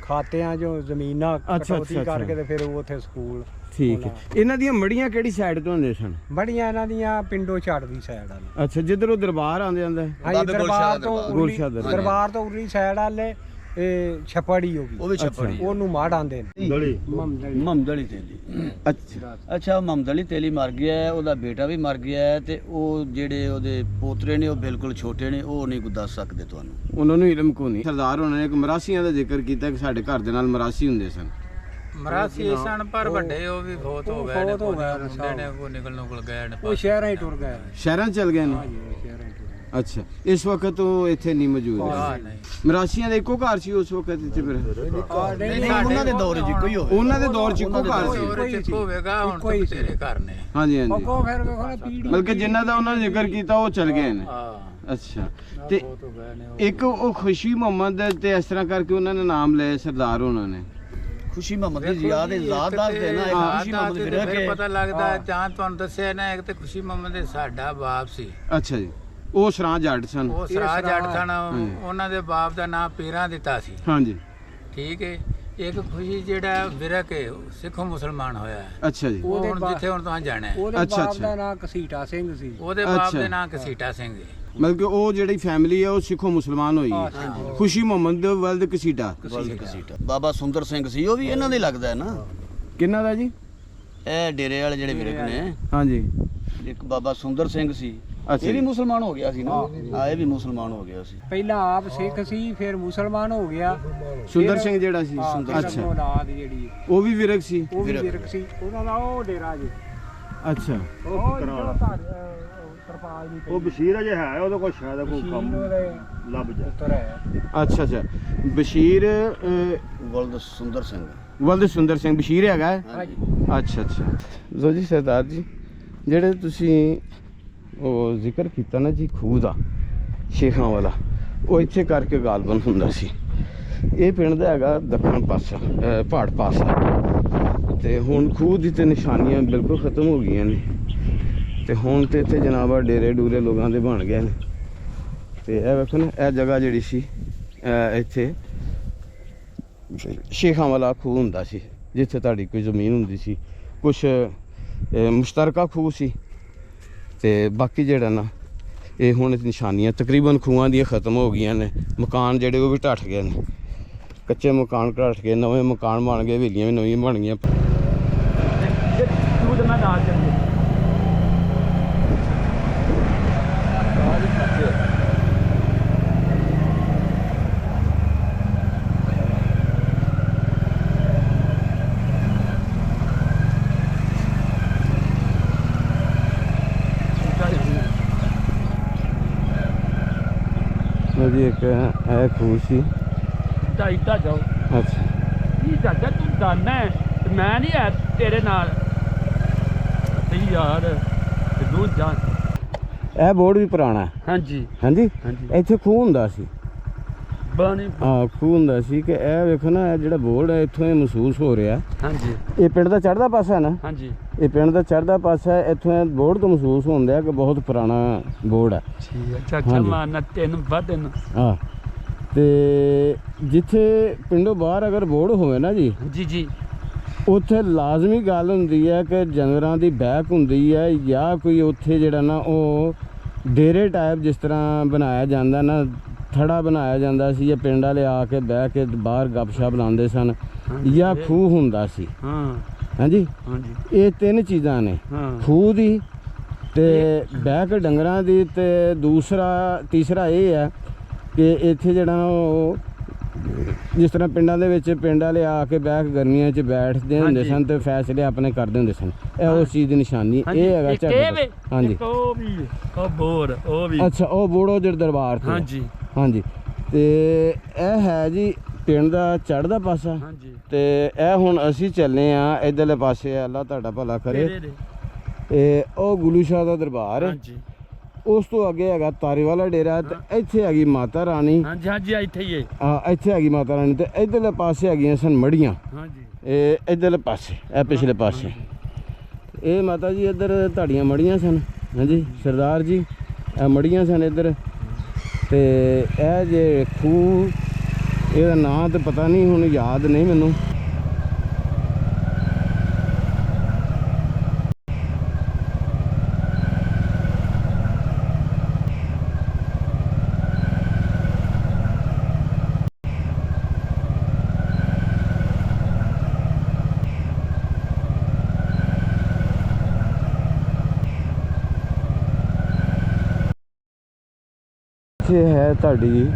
Speaker 2: ਖਾਤਿਆਂ ਚੋਂ ਜ਼ਮੀਨਾਂ
Speaker 1: ਅੱਛਾ,
Speaker 2: ਕਟੌਤੀ
Speaker 1: ਅੱਛਾ।
Speaker 2: ਕਰਕੇ ਤੇ ਫਿਰ ਉਹ ਉੱਥੇ ਸਕੂਲ।
Speaker 1: ਠੀਕ ਹੈ। ਇਹਨਾਂ ਦੀਆਂ ਮੜੀਆਂ ਕਿਹੜੀ ਸਾਈਡ ਤੋਂ ਹੁੰਦੇ ਸਨ?
Speaker 2: ਬੜੀਆਂ ਇਹਨਾਂ ਦੀਆਂ ਪਿੰਡੋਂ ਛੱਡਦੀ ਸਾਈਡ ਵਾਲ।
Speaker 1: ਅੱਛਾ ਜਿੱਧਰ ਉਹ ਦਰਬਾਰ ਆਉਂਦੇ ਜਾਂਦਾ ਹੈ।
Speaker 2: ਹਾਂਜੀ।
Speaker 5: ਬਾਬੇ
Speaker 2: ਦਰਬਾਰ ਤੋਂ
Speaker 5: ਗੁਲਸ਼ਾਹ
Speaker 1: ਗੁਲਸ਼ਾਹ
Speaker 2: ਉਰਲੀ-
Speaker 1: ਦਰਬਾਰ।
Speaker 2: ਦਰਬਾਰ ਤੋਂ ਉਰਲੀ ਸਾਈਡ ਵਾਲੇ ਇਹ ਛਪੜੀ ਹੋ
Speaker 5: ਉਹ
Speaker 2: ਗਈ।
Speaker 5: ਵੀ ਛੱਪੜੀ ਹੈ।
Speaker 2: ਉਹਨੂੰ ਮਾੜ ਆਂਦੇ ਨੇ।
Speaker 5: ਮਹਮਦ ਅਲੀ ਤੇਲੀ।
Speaker 1: ਅੱਛਾ
Speaker 5: ਅੱਛਾ ਮਹਮਦ ਅਲੀ ਤੇਲੀ ਮਰ ਗਿਆ ਹੈ, ਉਹਦਾ ਬੇਟਾ ਵੀ ਮਰ ਗਿਆ ਹੈ ਤੇ ਉਹ ਜਿਹੜੇ ਉਹਦੇ ਪੋਤਰੇ ਨੇ ਉਹ ਬਿਲਕੁਲ ਛੋਟੇ ਨੇ, ਉਹ ਨਹੀਂ ਕੋਈ ਦੱਸ ਸਕਦੇ ਤੁਹਾਨੂੰ।
Speaker 1: ਉਹਨਾਂ ਨੂੰ ਇਲਮ ਕੋ ਨਹੀਂ। ਸਰਦਾਰ ਉਹਨਾਂ ਨੇ ਇੱਕ ਮਰਾਸੀਆਂ ਦਾ ਜ਼ਿਕਰ ਕੀਤਾ ਕਿ ਸਾਡੇ ਘਰ ਦੇ ਨਾਲ ਮਰਾਸੀ ਹੁੰਦੇ ਸਨ।
Speaker 6: ਮਰਾਸੀ ਸਨ ਪਰ ਵੱਡੇ ਉਹ ਵੀ ਬਹੁਤ ਹੋ ਗਏ ਨੇ।
Speaker 2: ਬਹੁਤ ਹੋ ਗਏ ਨੇ,
Speaker 6: ਮੁੰਡੇ ਨੇ ਉਹ ਨਿਕਲ ਗਏ ਨੇ।
Speaker 2: ਉਹ ਸ਼ਹਿਰਾਂ ਹੀ ਟੁਰ ਗਏ।
Speaker 1: ਸ਼ਹਿਰਾਂ 'ਚ ਚਲ ਗਏ ਨੇ।
Speaker 2: ਹਾਂਜੀ, ਉਹ ਸ਼ਹਿਰਾਂ ਹੀ ਟੁਰ ਗਏ।
Speaker 1: ਅੱਛਾ। ਇਸ ਵਕਤ ਉਹ ਇੱਥੇ ਨਹੀਂ ਮੌਜੂਦ
Speaker 6: ਹਾਂ
Speaker 1: ਹੈ।
Speaker 6: ਨਹੀਂ।
Speaker 1: ਮਰਾਸੀਆਂ ਦਾ ਇੱਕੋ ਘਰ ਸੀ ਉਸ ਵਕਤ ਇੱਥੇ ਫਿਰ?
Speaker 5: ਨਹੀਂ ਉਹਨਾਂ ਦੇ ਦੌਰ 'ਚ ਕੋਈ ਹੋਵੇ।
Speaker 1: ਉਹਨਾਂ ਦੇ ਦੌਰ 'ਚ ਇੱਕੋ ਘਰ ਸੀ।
Speaker 6: ਹੋਰ ਇੱਥੇ ਹੋਵੇਗਾ ਹੁਣ ਤਾਂ ਤੇਰੇ ਘਰ ਨੇ।
Speaker 1: ਹਾਂਜੀ ਹਾਂਜੀ।
Speaker 2: ਅੱਗੋਂ ਫਿਰ ਵੇਖੋ ਨਾ ਪੀੜੀ।
Speaker 1: ਬਲਕਿ ਜਿਨ੍ਹਾਂ ਦਾ ਉਹਨਾਂ ਨੇ ਜ਼ਿਕਰ ਕੀਤਾ ਉਹ ਚਲ ਗਏ ਨੇ।
Speaker 6: ਹਾਂ
Speaker 1: ਅੱਛਾ। ਤੇ
Speaker 6: ਬਹੁਤ ਹੋ ਗਏ ਨੇ ਉਹ।
Speaker 1: ਇੱਕ ਉਹ ਖੁਸ਼ੀ ਮੁਹੰਮਦ ਤੇ ਇਸ ਤਰ੍ਹਾਂ ਕਰਕੇ ਉਹਨਾਂ ਨੇ ਨਾਮ ਲਏ ਸਰਦਾਰ ਉਹਨਾਂ ਨੇ।
Speaker 5: ਖੁਸ਼ੀ ਮੁਹੰਮਦ ਦੀ ਯਾਦ ਹੈ ਜ਼ਾਤ ਦੱਸਦੇ ਨਾ। ਇੱਕ ਖੁਸ਼ੀ ਮੁਹੰਮਦ
Speaker 6: ਫਿਰ
Speaker 5: ਫਿਰ ਕੇ
Speaker 6: ਪਤਾ ਲੱਗਦਾ ਜਾਂ ਤੁਹਾਨੂੰ ਦੱਸਿਆ ਨਾ ਇੱਕ ਤੇ ਖੁਸ਼ੀ ਮੁਹੰਮਦ ਦੇ ਸਾਡਾ ਬਾਪ ਸੀ।
Speaker 1: ਅੱਛਾ ਜੀ। ਉਹ ਸਰਾਂ ਜੱਟ ਸਨ।
Speaker 6: ਉਹ ਸਰਾਜ ਜੱਟ ਸਨ। ਉਹਨਾਂ ਦੇ ਬਾਪ ਦਾ ਨਾਮ ਪੀਰਾਂ ਦਿੱਤਾ ਸੀ।
Speaker 1: ਹਾਂਜੀ।
Speaker 6: ਠੀਕ ਹੈ। ਇੱਕ ਖੁਸ਼ੀ ਜਿਹੜਾ ਵਿਰਕ ਹੈ ਸਿੱਖੋ ਮੁਸਲਮਾਨ ਹੋਇਆ ਹੈ।
Speaker 1: ਅੱਛਾ ਜੀ।
Speaker 6: ਉਹ ਹੁਣ ਜਿੱਥੇ ਹੁਣ ਤੁਸੀਂ ਜਾਣਾ ਹੈ।
Speaker 2: ਉਹਦੇ
Speaker 1: ਅੱਛਾ,
Speaker 2: ਬਾਪ
Speaker 1: ਅੱਛਾ।
Speaker 2: ਦਾ ਨਾਂ ਘਸੀਟਾ ਸਿੰਘ ਸੀ।
Speaker 6: ਉਹਦੇ ਬਾਪ
Speaker 1: ਅੱਛਾ।
Speaker 6: ਦੇ ਨਾਂ ਘਸੀਟਾ ਸਿੰਘ ਹੈ।
Speaker 1: ਮਤਲਬ ਕਿ ਉਹ ਜਿਹੜੀ ਫੈਮਿਲੀ ਹੈ ਉਹ ਸਿੱਖੋ ਮੁਸਲਮਾਨ ਹੋਈ ਹੈ। ਖੁਸ਼ੀ ਮੁਹੰਮਦ ਵਲਦ ਕਸੀਟਾ।
Speaker 5: ਬਾਬਾ ਸੁੰਦਰ ਸਿੰਘ ਸੀ, ਉਹ ਵੀ ਇਹਨਾਂ ਦੇ ਲੱਗਦਾ ਹੈ ਨਾ।
Speaker 1: ਕਿੰਨਾ ਦਾ ਜੀ?
Speaker 5: ਇਹ ਡੇਰੇ ਵਾਲੇ ਜਿਹੜੇ ਵਿਰਕ ਨੇ,
Speaker 1: ਹਾਂਜੀ।
Speaker 5: ਇੱਕ ਬਾਬਾ ਸੁੰਦਰ ਸਿੰਘ ਸੀ।
Speaker 1: ਅੱਛਾ
Speaker 5: ਇਹ ਵੀ
Speaker 1: ਜੀ।
Speaker 5: ਮੁਸਲਮਾਨ ਹੋ ਗਿਆ ਸੀ ਨਾ। ਹਾਂ ਇਹ ਵੀ ਮੁਸਲਮਾਨ ਹੋ ਗਿਆ ਸੀ।
Speaker 2: ਪਹਿਲਾਂ ਆਪ ਸਿੱਖ ਸੀ ਫਿਰ ਮੁਸਲਮਾਨ ਹੋ ਗਿਆ।
Speaker 1: ਸੁੰਦਰ ਸਿੰਘ ਜਿਹੜਾ ਸੀ।
Speaker 2: ਅੱਛਾ।
Speaker 1: ਅੱਛਾ।
Speaker 2: ਔਲਾਦ ਜਿਹੜੀ
Speaker 1: ਉਹ ਵੀ ਵਿਰਕ ਸੀ।
Speaker 2: ਉਹ ਵੀ ਵਿਰਕ ਸੀ। ਉਹਨਾਂ ਦਾ ਉਹ ਡੇਰਾ ਜੀ।
Speaker 1: ਅੱਛਾ।
Speaker 2: ਉਹ ਤਰਪਾਲ ਦੀ
Speaker 8: ਉਹ ਬਸ਼ੀਰ ਅਜੇ ਹੈ, ਉਹਦੇ ਕੋਲ ਸ਼ਾਇਦ ਕੋਈ ਕੰਮ ਲੱਭ ਜਾ।
Speaker 2: ਪੁੱਤਰ ਹੈ।
Speaker 1: ਅੱਛਾ ਅੱਛਾ। ਬਸ਼ੀਰ
Speaker 5: ਵਲਦ ਸੁੰਦਰ ਸਿੰਘ।
Speaker 1: ਵਲਦ ਸੁੰਦਰ ਸਿੰਘ ਬਸ਼ੀਰ ਹੈਗਾ ਹੈ?
Speaker 2: ਹਾਂਜੀ।
Speaker 1: ਅੱਛਾ ਅੱਛਾ। ਲੋ ਜੀ ਸਰਦਾਰ ਜੀ, ਜਿਹੜੇ ਤੁਸੀਂ ਉਹ ਜ਼ਿਕਰ ਕੀਤਾ ਨਾ ਜੀ ਖੂਹ ਦਾ ਸ਼ੇਖਾਂ ਵਾਲਾ, ਉਹ ਇੱਥੇ ਕਰਕੇ ਗਾਲਬਨ ਹੁੰਦਾ ਸੀ। ਇਹ ਪਿੰਡ ਦਾ ਹੈਗਾ ਦੱਖਣ ਪਾਸਾ, ਪਹਾੜ ਪਾਸਾ। ਤੇ ਹੁਣ ਖੂਹ ਦੀ ਤੇ ਨਿਸ਼ਾਨੀਆਂ ਬਿਲਕੁਲ ਖਤਮ ਹੋ ਗਈਆਂ ਨੇ ਤੇ ਹੁਣ ਤੇ ਇੱਥੇ ਜਨਾਬਾ ਡੇਰੇ ਡੂਰੇ ਲੋਕਾਂ ਦੇ ਬਣ ਗਏ ਨੇ। ਤੇ ਇਹ ਵੇਖੋ ਨਾ, ਇਹ ਜਗ੍ਹਾ ਜਿਹੜੀ ਸੀ ਇੱਥੇ ਸ਼ੇਖਾਂ ਵਾਲਾ ਖੂਹ ਹੁੰਦਾ ਸੀ ਜਿੱਥੇ ਤੁਹਾਡੀ ਕੋਈ ਜ਼ਮੀਨ ਹੁੰਦੀ ਸੀ, ਕੁਛ ਮੁਸ਼ਤਰਕਾ ਖੂਹ ਸੀ ਤੇ ਬਾਕੀ ਜਿਹੜਾ ਨਾ ਇਹ ਹੁਣ ਨਿਸ਼ਾਨੀਆਂ ਤਕਰੀਬਨ ਖੂਹਾਂ ਦੀਆਂ ਖਤਮ ਹੋ ਗਈਆਂ ਨੇ। ਮਕਾਨ ਜਿਹੜੇ ਉਹ ਵੀ ਢੱਠ ਗਏ ਨੇ, ਕੱਚੇ ਮਕਾਨ ਢੱਠ ਗਏ, ਨਵੇਂ ਮਕਾਨ ਬਣ ਗਏ, ਹਵੇਲੀਆਂ ਵੀ ਨਵੀਆਂ ਬਣ ਗਈਆਂ। ਜੀ ਇੱਕ ਇਹ ਖੂਹ ਸੀ।
Speaker 2: ਇੱਦਾਂ ਜਾਓ।
Speaker 1: ਅੱਛਾ
Speaker 2: ਕੀ ਚਾਚਾ ਤੂੰ ਦਾਨਾ ਹੈ ਤੇ ਮੈਂ ਨਹੀਂ ਹੈ ਤੇਰੇ ਨਾਲ ਤੇ ਯਾਰ ਤੇ ਦੂਰ ਜਾ।
Speaker 1: ਇਹ ਬੋਰਡ ਵੀ ਪੁਰਾਣਾ ਹੈ।
Speaker 2: ਹਾਂਜੀ
Speaker 1: ਹਾਂਜੀ
Speaker 2: ਹਾਂਜੀ
Speaker 1: ਇੱਥੇ ਖੂਹ ਹੁੰਦਾ ਸੀ।
Speaker 2: ਬਾਣੀ
Speaker 1: ਹਾਂ ਖੂਹ ਹੁੰਦਾ ਸੀ ਕਿ ਇਹ ਵੇਖੋ ਨਾ ਇਹ ਜਿਹੜਾ ਬੋਰਡ ਹੈ ਇੱਥੋਂ ਇਹ ਮਹਿਸੂਸ ਹੋ ਰਿਹਾ।
Speaker 2: ਹਾਂਜੀ
Speaker 1: ਇਹ ਪਿੰਡ ਦਾ ਚੜ੍ਹਦਾ ਪਾਸਾ ਨਾ।
Speaker 2: ਹਾਂਜੀ
Speaker 1: ਇਹ ਪਿੰਡ ਦਾ ਚੜ੍ਹਦਾ ਪਾਸਾ ਹੈ। ਇੱਥੋਂ ਇਹ ਬੋਰਡ ਤੋਂ ਮਹਿਸੂਸ ਹੁੰਦਾ ਕਿ ਬਹੁਤ ਪੁਰਾਣਾ ਬੋਰਡ ਹੈ।
Speaker 2: ਠੀਕ ਹੈ ਚਾਚਾ
Speaker 1: ਹਾਂਜੀ।
Speaker 2: ਮਾਨਾ ਤੈਨੂੰ ਵਧਨ।
Speaker 1: ਹਾਂ ਤੇ ਜਿੱਥੇ ਪਿੰਡੋਂ ਬਾਹਰ ਅਗਰ ਬੋਰਡ ਹੋਵੇ ਨਾ ਜੀ,
Speaker 2: ਜੀ ਜੀ
Speaker 1: ਉੱਥੇ ਲਾਜ਼ਮੀ ਗੱਲ ਹੁੰਦੀ ਹੈ ਕਿ ਜਾਨਵਰਾਂ ਦੀ ਬੈਕ ਹੁੰਦੀ ਹੈ ਜਾਂ ਕੋਈ ਉੱਥੇ ਜਿਹੜਾ ਨਾ ਉਹ ਡੇਰੇ ਟਾਈਪ ਜਿਸ ਤਰ੍ਹਾਂ ਬਣਾਇਆ ਜਾਂਦਾ ਨਾ, ਥੜਾ ਬਣਾਇਆ ਜਾਂਦਾ ਸੀ ਜਾਂ ਪਿੰਡ ਵਾਲੇ ਆ ਕੇ ਬਹਿ ਕੇ ਬਾਹਰ ਗੱਪਸ਼ਪ ਲਾਉਂਦੇ ਸਨ ਜਾਂ ਖੂਹ ਹੁੰਦਾ ਸੀ।
Speaker 2: ਹਾਂ
Speaker 1: ਹਾਂਜੀ
Speaker 2: ਹਾਂਜੀ
Speaker 1: ਇਹ ਤਿੰਨ ਚੀਜ਼ਾਂ ਨੇ,
Speaker 2: ਹਾਂ
Speaker 1: ਖੂਹ ਦੀ ਤੇ ਬਹਿ ਕੇ ਡੰਗਰਾਂ ਦੀ ਤੇ ਤੀਸਰਾ ਇਹ ਹੈ ਕਿ ਇੱਥੇ ਜਿਹੜਾ ਨਾ ਉਹ ਜਿਸ ਤਰ੍ਹਾਂ ਪਿੰਡਾਂ ਦੇ ਵਿੱਚ ਪਿੰਡ ਵਾਲੇ ਆ ਕੇ ਬਹਿ ਕੇ ਗਰਮੀਆਂ 'ਚ ਬੈਠਦੇ ਹੁੰਦੇ ਸਨ ਤੇ ਫੈਸਲੇ ਆਪਣੇ ਕਰਦੇ ਹੁੰਦੇ ਸਨ। ਇਹ ਉਸ ਚੀਜ਼ ਦੀ ਨਿਸ਼ਾਨੀ ਇਹ ਹੈਗਾ ਝੱਟ। ਹਾਂਜੀ
Speaker 2: ਉਹ ਵੀ ਉਹ ਬੋਰ ਉਹ ਵੀ
Speaker 1: ਅੱਛਾ ਉਹ ਬੋੜੋ ਜਿਹੜੇ ਦਰਬਾਰ ਤੇ।
Speaker 2: ਹਾਂਜੀ
Speaker 1: ਹਾਂਜੀ ਤੇ ਇਹ ਹੈ ਜੀ ਪਿੰਡ ਦਾ ਚੜ੍ਹਦਾ ਪਾਸਾ।
Speaker 2: ਹਾਂਜੀ
Speaker 1: ਤੇ ਇਹ ਹੁਣ ਅਸੀਂ ਚੱਲੇ ਆ ਇੱਧਰਲੇ ਪਾਸੇ। ਅੱਲਾ ਤੁਹਾਡਾ ਭਲਾ ਕਰੇ। ਇਹ ਉਹ ਗੁਰੂ ਸ਼ਾਹ ਦਾ ਦਰਬਾਰ ਹੈ।
Speaker 2: ਹਾਂਜੀ
Speaker 1: ਉਸ ਤੋਂ ਅੱਗੇ ਹੈਗਾ ਤਾਰੇ ਵਾਲਾ ਡੇਰਾ ਤੇ ਇੱਥੇ ਹੈਗੀ ਮਾਤਾ ਰਾਣੀ।
Speaker 2: ਹਾਂਜੀ ਹਾਂਜੀ ਇੱਥੇ ਹੀ ਹੈ।
Speaker 1: ਇੱਥੇ ਹੈਗੀ ਮਾਤਾ ਰਾਣੀ ਤੇ ਇੱਧਰਲੇ ਪਾਸੇ ਹੈਗੀਆਂ ਸਨ ਮੜੀਆਂ।
Speaker 2: ਹਾਂਜੀ
Speaker 1: ਇਹ ਇੱਧਰਲੇ ਪਾਸੇ ਇਹ ਪਿਛਲੇ ਪਾਸੇ ਇਹ ਮਾਤਾ ਜੀ ਇੱਧਰ ਤੁਹਾਡੀਆਂ ਮੜੀਆਂ ਸਨ। ਹਾਂਜੀ ਸਰਦਾਰ ਜੀ ਇਹ ਮੜੀਆਂ ਸਨ ਇੱਧਰ। ਤੇ ਇਹ ਜੇ ਖੂਹ ਇਹਦਾ ਨਾਂ ਤਾਂ ਪਤਾ ਨਹੀਂ, ਹੁਣ ਯਾਦ ਨਹੀਂ ਮੈਨੂੰ। ਇੱਥੇ ਹੈ ਤੁਹਾਡੀ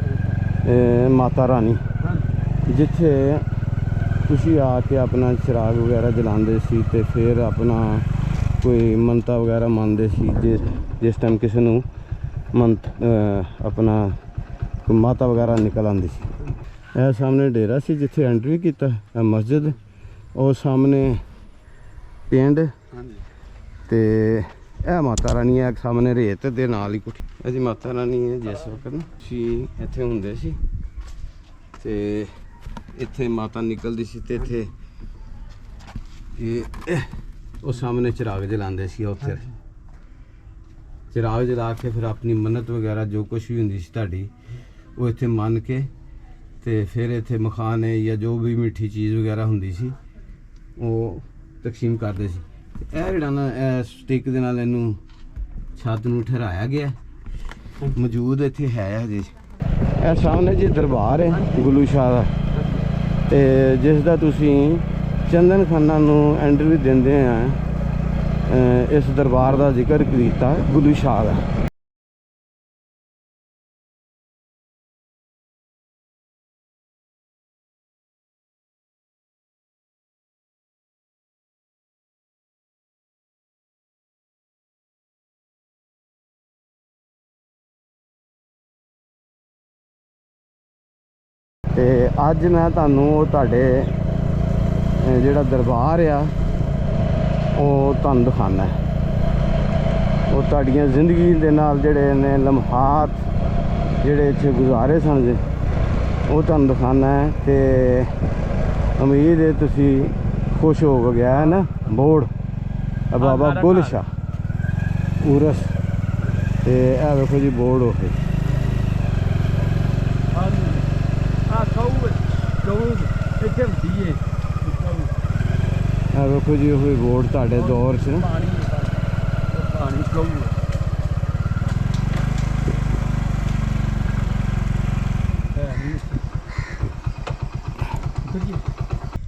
Speaker 1: ਮਾਤਾ ਰਾਣੀ, ਜਿੱਥੇ ਤੁਸੀਂ ਆ ਕੇ ਆਪਣਾ ਚਿਰਾਗ ਵਗੈਰਾ ਜਲਾਉਂਦੇ ਸੀ ਤੇ ਫਿਰ ਆਪਣਾ ਕੋਈ ਮੰਨਤਾ ਵਗੈਰਾ ਮੰਨਦੇ ਸੀ। ਜਿਸ ਟਾਈਮ ਕਿਸੇ ਨੂੰ ਆਪਣਾ ਕੋਈ ਮਾਤਾ ਵਗੈਰਾ ਨਿਕਲ ਆਉਂਦੀ ਸੀ। ਇਹ ਸਾਹਮਣੇ ਡੇਰਾ ਸੀ ਜਿੱਥੇ ਐਂਟਰੀ ਕੀਤਾ। ਇਹ ਮਸਜਿਦ, ਉਹ ਸਾਹਮਣੇ ਪਿੰਡ ਤੇ ਇਹ ਮਾਤਾ ਰਾਣੀ ਹੈ ਸਾਹਮਣੇ ਰੇਤ ਦੇ ਨਾਲ ਹੀ ਕੋਠੀ। ਇਹਦੀ ਮਾਤਾ ਰਾਣੀ ਹੈ ਜਿਸ ਵਕਤ ਸੀ ਇੱਥੇ ਹੁੰਦੇ ਸੀ ਤੇ ਇੱਥੇ ਮਾਤਾ ਨਿਕਲਦੀ ਸੀ ਤੇ ਇੱਥੇ ਇਹ ਉਹ ਸਾਹਮਣੇ ਚਿਰਾਗ ਜਲਾਉਂਦੇ ਸੀ। ਉੱਥੇ ਚਿਰਾਗ ਜਲਾ ਕੇ ਫਿਰ ਆਪਣੀ ਮੰਨਤ ਵਗੈਰਾ ਜੋ ਕੁਛ ਵੀ ਹੁੰਦੀ ਸੀ ਤੁਹਾਡੀ ਉਹ ਇੱਥੇ ਮੰਨ ਕੇ ਤੇ ਫਿਰ ਇੱਥੇ ਮਖਾਨੇ ਜਾਂ ਜੋ ਵੀ ਮਿੱਠੀ ਚੀਜ਼ ਵਗੈਰਾ ਹੁੰਦੀ ਸੀ ਉਹ ਤਕਸੀਮ ਕਰਦੇ ਸੀ। ਇਹ ਜਿਹੜਾ ਨਾ ਇਹ ਸਟਿਕ ਦੇ ਨਾਲ ਇਹਨੂੰ ਛੱਤ ਨੂੰ ਠਹਿਰਾਇਆ ਗਿਆ, ਮੌਜੂਦ ਇੱਥੇ ਹੈ ਹਜੇ। ਇਹ ਸਾਹਮਣੇ ਜੀ ਦਰਬਾਰ ਹੈ ਗੁਰੂ ਸ਼ਾਹ ਦਾ ਤੇ ਜਿਸ ਦਾ ਤੁਸੀਂ ਚੰਦਨ ਖਾਨਾ ਨੂੰ ਐਂਟਰ ਵੀ ਦਿੰਦੇ ਆ। ਇਸ ਦਰਬਾਰ ਦਾ ਜ਼ਿਕਰ ਕੀਤਾ ਗੁਰੂ ਸ਼ਾਹ ਦਾ। ਤੇ ਅੱਜ ਮੈਂ ਤੁਹਾਨੂੰ ਉਹ ਤੁਹਾਡੇ ਜਿਹੜਾ ਦਰਬਾਰ ਆ ਉਹ ਤੁਹਾਨੂੰ ਦਿਖਾਉਣਾ ਹੈ। ਉਹ ਤੁਹਾਡੀਆਂ ਜ਼ਿੰਦਗੀ ਦੇ ਨਾਲ ਜਿਹੜੇ ਨੇ ਲਮਹਾਤ ਜਿਹੜੇ ਇੱਥੇ ਗੁਜ਼ਾਰੇ ਸਨ ਜੀ ਉਹ ਤੁਹਾਨੂੰ ਦਿਖਾਉਣਾ ਹੈ। ਤੇ ਉਮੀਦ ਹੈ ਤੁਸੀਂ ਖੁਸ਼ ਹੋ ਗਿਆ ਹੈ ਨਾ। ਬੋਰਡ ਬਾਬਾ ਬੁੱਲ ਸ਼ਾਹ ਉਰਸ ਤੇ ਇਹ ਵੇਖੋ ਜੀ ਬੋਰਡ ਹੋ ਗਏ।
Speaker 2: ਇੱਥੇ ਹੁੰਦੀ ਏ
Speaker 1: ਆ ਵੇਖੋ ਜੀ ਉਹ ਵੋਟ ਤੁਹਾਡੇ ਦੌਰ 'ਚ ਨਾ
Speaker 2: ਪਾਣੀ ਕਹੂ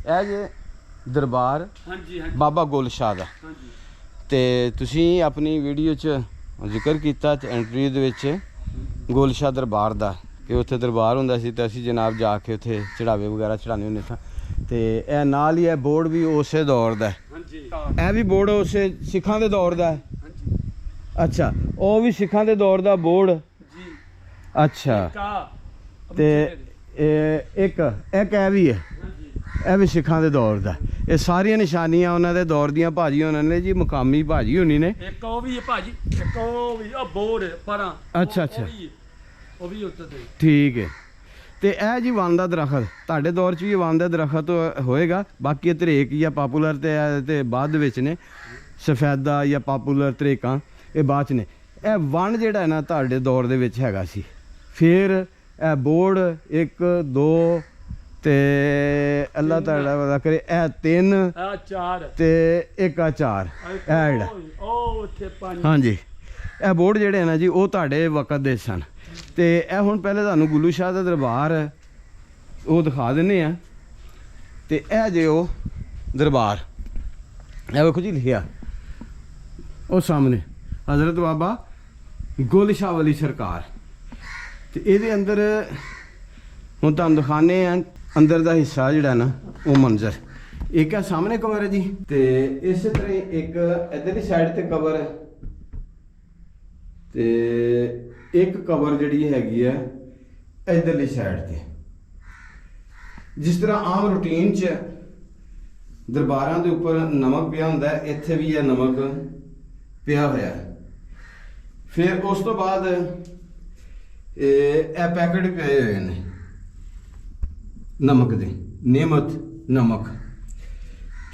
Speaker 1: ਇਹ ਜੇ ਦਰਬਾਰ ਬਾਬਾ ਗੁਲ ਸ਼ਾਹ ਦਾ ਤੇ ਤੁਸੀਂ ਆਪਣੀ ਵੀਡੀਓ 'ਚ ਜ਼ਿਕਰ ਕੀਤਾ ਤੇ ਐਂਟਰੀ ਦੇ ਵਿੱਚ ਗੁਲ ਸ਼ਾਹ ਦਰਬਾਰ ਦਾ ਕਿ ਉੱਥੇ ਦਰਬਾਰ ਹੁੰਦਾ ਸੀ ਤੇ ਅਸੀਂ ਜਨਾਬ ਜਾ ਕੇ ਉੱਥੇ ਚੜਾਵੇ ਵਗੈਰਾ ਚੜਾਉਂਦੇ ਹੁੰਦੇ ਸਾਂ ਤੇ ਇਹ ਨਾਲ ਹੀ ਇਹ ਬੋਰਡ ਵੀ ਉਸੇ ਦੌਰ ਦਾ ਇਹ ਵੀ ਬੋਰਡ ਉਸੇ ਸਿੱਖਾਂ ਦੇ ਦੌਰ ਦਾ ਅੱਛਾ ਉਹ ਵੀ ਸਿੱਖਾਂ ਦੇ ਦੌਰ ਦਾ ਬੋਰਡ ਅੱਛਾ ਤੇ ਇੱਕ ਇਹ ਵੀ ਹੈ ਇਹ ਵੀ ਸਿੱਖਾਂ ਦੇ ਦੌਰ ਦਾ ਇਹ ਸਾਰੀਆਂ ਨਿਸ਼ਾਨੀਆਂ ਉਹਨਾਂ ਦੇ ਦੌਰ ਦੀਆਂ ਭਾਜੀ ਉਹਨਾਂ ਨੇ ਜੀ ਮੁਕਾਮੀ ਭਾਜੀ ਹੋਣੀ ਨੇ
Speaker 2: ਇੱਕ ਉਹ ਵੀ ਹੈ ਭਾਜੀ ਇੱਕ ਉਹ ਵੀ ਆ ਬੋਰਡ ਪਰਾਂ
Speaker 1: ਅੱਛਾ ਅੱਛਾ
Speaker 2: ਉਹ ਵੀ ਉੱਤੇ ਤੇ
Speaker 1: ਠੀਕ ਹੈ ਤੇ ਇਹ ਜੀ ਵਣ ਦਾ ਦਰਖਤ ਤੁਹਾਡੇ ਦੌਰ 'ਚ ਵੀ ਵਣ ਦਾ ਦਰਖਤ ਹੋਏਗਾ ਬਾਕੀ ਇਹ ਤਰੇਕ ਜਾਂ ਪਾਪੂਲਰ ਤੇ ਬਾਅਦ ਵਿੱਚ ਨੇ ਸਫੈਦਾ ਜਾਂ ਪਾਪੂਲਰ ਤਰੇਕਾਂ ਇਹ ਬਾਅਦ 'ਚ ਨੇ ਇਹ ਵਣ ਜਿਹੜਾ ਨਾ ਤੁਹਾਡੇ ਦੌਰ ਦੇ ਵਿੱਚ ਹੈਗਾ ਸੀ ਫਿਰ ਇਹ ਬੋਰਡ 1 2 ਤੇ ਅੱਲਾ ਤੁਹਾਡਾ ਵਾਦਾ ਕਰੇ ਇਹ 3
Speaker 2: ਆ 4
Speaker 1: ਤੇ 1 ਆ 4 ਇਹ ਜਿਹੜਾ
Speaker 2: ਉਹ ਉੱਥੇ 5
Speaker 1: ਹਾਂਜੀ ਇਹ ਬੋਰਡ ਜਿਹੜੇ ਨਾ ਜੀ ਉਹ ਤੁਹਾਡੇ ਵਕਤ ਦੇ ਸਨ ਤੇ ਇਹ ਹੁਣ ਪਹਿਲੇ ਤੁਹਾਨੂੰ ਗੁੱਲੂ ਸ਼ਾਹ ਦਾ ਦਰਬਾਰ ਉਹ ਦਿਖਾ ਦਿੰਦੇ ਆ ਤੇ ਇਹ ਜੇ ਉਹ ਦਰਬਾਰ ਇਹ ਵੇਖੋ ਜੀ ਲਿਖਿਆ ਉਹ ਸਾਹਮਣੇ ਹਜ਼ਰਤ ਬਾਬਾ ਗੁੱਲ ਸ਼ਾਹ ਵਾਲੀ ਸਰਕਾਰ ਤੇ ਇਹਦੇ ਅੰਦਰ ਹੁਣ ਤੁਹਾਨੂੰ ਦਿਖਾਣੇ ਆ ਅੰਦਰ ਦਾ ਹਿੱਸਾ ਜਿਹੜਾ ਨਾ ਉਹ ਮੰਜ਼ਰ ਇੱਕ ਆ ਸਾਹਮਣੇ ਕਮਰਾ ਜੀ ਤੇ ਇਸੇ ਤਰ੍ਹਾਂ ਇੱਕ ਇੱਧਰਲੀ ਸਾਈਡ ਤੇ ਕਬਰ ਤੇ ਇੱਕ ਕਬਰ ਜਿਹੜੀ ਹੈਗੀ ਆ ਇੱਧਰਲੀ ਸਾਈਡ ਤੇ ਜਿਸ ਤਰ੍ਹਾਂ ਆਮ ਰੂਟੀਨ 'ਚ ਦਰਬਾਰਾਂ ਦੇ ਉੱਪਰ ਨਮਕ ਪਿਆ ਹੁੰਦਾ ਇੱਥੇ ਵੀ ਇਹ ਨਮਕ ਪਿਆ ਹੋਇਆ ਫਿਰ ਉਸ ਤੋਂ ਬਾਅਦ ਇਹ ਪੈਕਟ ਪਏ ਹੋਏ ਨੇ ਨਮਕ ਦੇ ਨਿਯਮਤ ਨਮਕ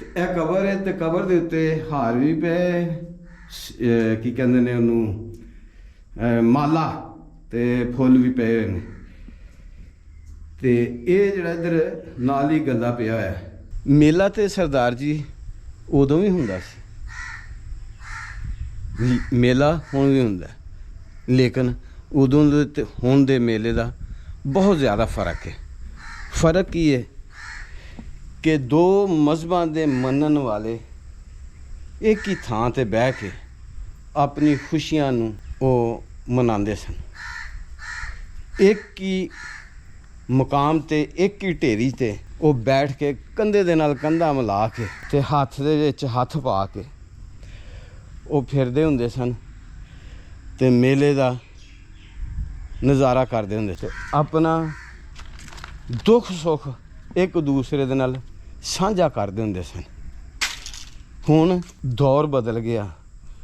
Speaker 1: ਤੇ ਇਹ ਕਬਰ ਹੈ ਤੇ ਕਬਰ ਦੇ ਉੱਤੇ ਹਾਰ ਵੀ ਪਏ ਕੀ ਕਹਿੰਦੇ ਨੇ ਉਹਨੂੰ ਮਾਲਾ ਤੇ ਫੁੱਲ ਵੀ ਪਏ ਹੋਏ ਨੇ ਤੇ ਇਹ ਜਿਹੜਾ ਇੱਧਰ ਨਾਲ ਹੀ ਗੱਲਾ ਪਿਆ ਹੋਇਆ ਮੇਲਾ ਤੇ ਸਰਦਾਰ ਜੀ ਉਦੋਂ ਵੀ ਹੁੰਦਾ ਸੀ ਮੇਲਾ ਹੁਣ ਵੀ ਹੁੰਦਾ ਲੇਕਿਨ ਉਦੋਂ ਦੇ ਤੇ ਹੁਣ ਦੇ ਮੇਲੇ ਦਾ ਬਹੁਤ ਜ਼ਿਆਦਾ ਫਰਕ ਹੈ ਫਰਕ ਕੀ ਹੈ ਕਿ ਦੋ ਮਜ਼ਹਬਾਂ ਦੇ ਮੰਨਣ ਵਾਲੇ ਇੱਕ ਹੀ ਥਾਂ ਤੇ ਬਹਿ ਕੇ ਆਪਣੀ ਖੁਸ਼ੀਆਂ ਨੂੰ ਉਹ ਮਨਾਉਂਦੇ ਸਨ ਇੱਕ ਹੀ ਮੁਕਾਮ ਤੇ ਇੱਕ ਹੀ ਢੇਰੀ ਤੇ ਉਹ ਬੈਠ ਕੇ ਕੰਧੇ ਦੇ ਨਾਲ ਕੰਧਾ ਮਿਲਾ ਕੇ ਤੇ ਹੱਥ ਦੇ ਵਿੱਚ ਹੱਥ ਪਾ ਕੇ ਉਹ ਫਿਰਦੇ ਹੁੰਦੇ ਸਨ ਤੇ ਮੇਲੇ ਦਾ ਨਜ਼ਾਰਾ ਕਰਦੇ ਹੁੰਦੇ ਸੀ ਆਪਣਾ ਦੁੱਖ ਸੁੱਖ ਇੱਕ ਦੂਸਰੇ ਦੇ ਨਾਲ ਸਾਂਝਾ ਕਰਦੇ ਹੁੰਦੇ ਸਨ ਹੁਣ ਦੌਰ ਬਦਲ ਗਿਆ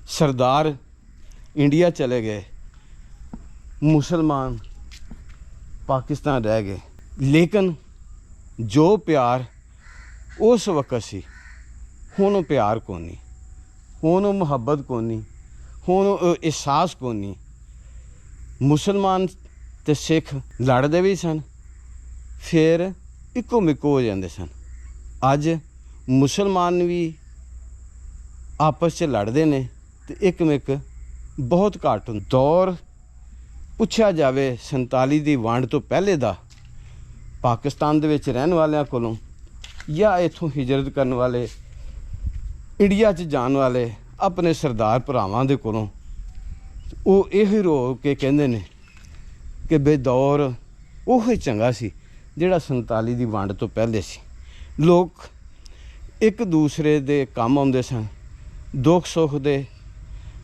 Speaker 1: ਸਰਦਾਰ ਇੰਡੀਆ ਚਲੇ ਗਏ ਮੁਸਲਮਾਨ ਪਾਕਿਸਤਾਨ ਰਹਿ ਗਏ ਲੇਕਿਨ ਜੋ ਪਿਆਰ ਉਸ ਵਕਤ ਸੀ ਹੁਣ ਉਹ ਪਿਆਰ ਕੋਨੀ ਹੁਣ ਉਹ ਮੁਹੱਬਤ ਕੋਨੀ ਹੁਣ ਉਹ ਅਹਿਸਾਸ ਕੋਨੀ ਮੁਸਲਮਾਨ ਤੇ ਸਿੱਖ ਲੜਦੇ ਵੀ ਸਨ ਫਿਰ ਇੱਕੋ ਮਿੱਕੋ ਹੋ ਜਾਂਦੇ ਸਨ ਅੱਜ ਮੁਸਲਮਾਨ ਵੀ ਆਪਸ 'ਚ ਲੜਦੇ ਨੇ ਤੇ ਇੱਕ ਮਿੱਕ ਬਹੁਤ ਘੱਟ ਦੌਰ ਪੁੱਛਿਆ ਜਾਵੇ 47 ਦੀ ਵੰਡ ਤੋਂ ਪਹਿਲੇ ਦਾ ਪਾਕਿਸਤਾਨ ਦੇ ਵਿੱਚ ਰਹਿਣ ਵਾਲਿਆਂ ਕੋਲੋਂ ਜਾਂ ਇੱਥੋਂ ਹਿਜਰਤ ਕਰਨ ਵਾਲੇ ਇੰਡੀਆ 'ਚ ਜਾਣ ਵਾਲੇ ਆਪਣੇ ਸਰਦਾਰ ਭਰਾਵਾਂ ਦੇ ਕੋਲੋਂ ਉਹ ਇਹ ਰੋ ਕੇ ਕਹਿੰਦੇ ਨੇ ਕਿ ਬੇਦੌਰ ਉਹ ਹੀ ਚੰਗਾ ਸੀ ਜਿਹੜਾ 47 ਦੀ ਵੰਡ ਤੋਂ ਪਹਿਲੇ ਸੀ ਲੋਕ ਇੱਕ ਦੂਸਰੇ ਦੇ ਕੰਮ ਆਉਂਦੇ ਸਨ ਦੁੱਖ ਸੁੱਖ ਦੇ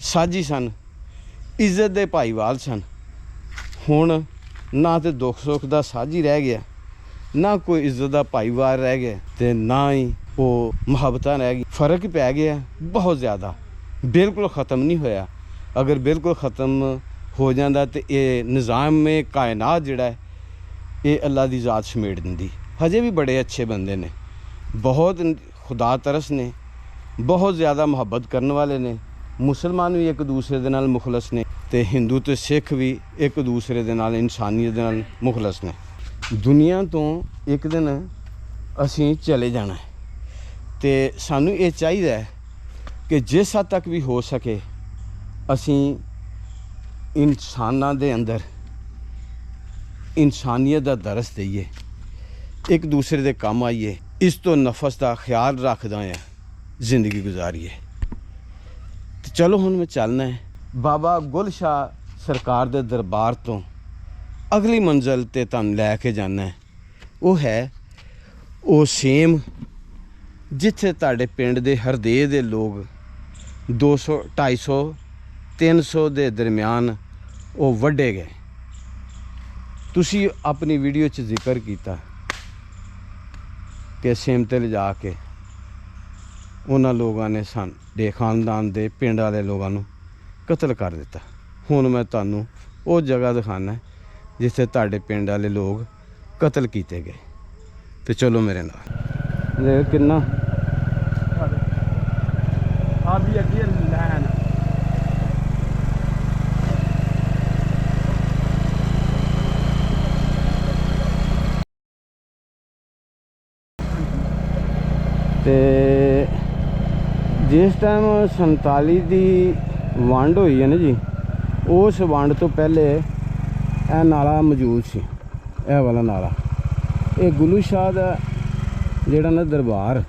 Speaker 1: ਸਾਂਝੀ ਸਨ ਇੱਜ਼ਤ ਦੇ ਭਾਈਵਾਲ ਸਨ ਹੁਣ ਨਾ ਤੇ ਦੁੱਖ ਸੁੱਖ ਦਾ ਸਾਂਝੀ ਰਹਿ ਗਿਆ ਨਾ ਕੋਈ ਇੱਜ਼ਤ ਦਾ ਭਾਈਵਾਲ ਰਹਿ ਗਿਆ ਤੇ ਨਾ ਹੀ ਉਹ ਮੁਹੱਬਤਾਂ ਰਹਿ ਗਈ ਫਰਕ ਪੈ ਗਿਆ ਬਹੁਤ ਜ਼ਿਆਦਾ ਬਿਲਕੁਲ ख़त्म नहीं होया अगर बिल्कुल ख़त्म हो जाता तो ये निज़ाम में कायनात जिहड़ा है ये अल्लाह दी ज़ात समेट दिंदी हजे भी बड़े अच्छे बंदे ने बहुत खुदा तरस ने बहुत ज़्यादा मुहब्बत करने वाले ने मुसलमान भी एक दूसरे दे नाल मुखलस ने ते हिंदू ते सिख भी एक दूसरे दे नाल इंसानियत दे नाल मुखलस ने दुनिया तो एक दिन ਅਸੀਂ ਚਲੇ ਜਾਣਾ ਹੈ। ਤੇ ਸਾਨੂੰ ਇਹ ਚਾਹੀਦਾ ਹੈ ਕਿ ਜਿਸ ਹੱਦ ਤੱਕ ਵੀ ਹੋ ਸਕੇ ਅਸੀਂ ਇਨਸਾਨਾਂ ਦੇ ਅੰਦਰ ਇਨਸਾਨੀਅਤ ਦਾ ਦਰਸ ਦਈਏ, ਇੱਕ ਦੂਸਰੇ ਦੇ ਕੰਮ ਆਈਏ, ਇਸ ਤੋਂ ਨਫਸ ਦਾ ਖਿਆਲ ਰੱਖਦਾ ਹੋਇਆ ਜ਼ਿੰਦਗੀ ਗੁਜ਼ਾਰੀਏ। ਤੇ ਚਲੋ ਹੁਣ ਮੈਂ ਚੱਲਣਾ ਹੈ ਬਾਬਾ ਗੁਲ ਸ਼ਾਹ ਸਰਕਾਰ ਦੇ ਦਰਬਾਰ ਤੋਂ ਅਗਲੀ ਮੰਜ਼ਿਲ ਤੇ ਤੁਹਾਨੂੰ ਲੈ ਕੇ ਜਾਣਾ ਹੈ। ਉਹ ਹੈ ਉਹ ਸੇਮ ਜਿੱਥੇ ਤੁਹਾਡੇ ਪਿੰਡ ਦੇ ਹਰਦੇ ਦੇ ਲੋਕ 200 250 300 ਦੇ ਦਰਮਿਆਨ ਉਹ ਵੱਢੇ ਗਏ। ਤੁਸੀਂ ਆਪਣੀ ਵੀਡੀਓ 'ਚ ਜ਼ਿਕਰ ਕੀਤਾ ਕਿ ਸੇਮ ਤੇ ਲਿਜਾ ਕੇ ਉਹਨਾਂ ਲੋਕਾਂ ਨੇ ਸਾਡੇ ਖਾਨਦਾਨ ਦੇ ਪਿੰਡ ਵਾਲੇ ਲੋਕਾਂ ਨੂੰ ਕਤਲ ਕਰ ਦਿੱਤਾ। ਹੁਣ ਮੈਂ ਤੁਹਾਨੂੰ ਉਹ ਜਗ੍ਹਾ ਦਿਖਾਣਾ ਜਿੱਥੇ ਤੁਹਾਡੇ ਪਿੰਡ ਵਾਲੇ ਲੋਕ ਕਤਲ ਕੀਤੇ ਗਏ। ਤੇ ਚਲੋ ਮੇਰੇ ਨਾਲ। ਦੇਖ ਕਿੰਨਾ
Speaker 2: ਆ ਵੀ ਅੱਗੇ ਲੈਣ
Speaker 1: ਤੇ ਜਿਸ ਟਾਈਮ 47 ਦੀ ਵੰਡ ਹੋਈ ਹੈ ਨਾ ਜੀ, ਉਸ ਵੰਡ ਤੋਂ ਪਹਿਲੇ ਇਹ ਨਾਲਾ ਮੌਜੂਦ ਸੀ। ਇਹ ਵਾਲਾ ਨਾਲਾ, ਇਹ ਗੁਰੂ ਸ਼ਾਹ ਦਾ ਜਿਹੜਾ ਨਾ ਦਰਬਾਰ,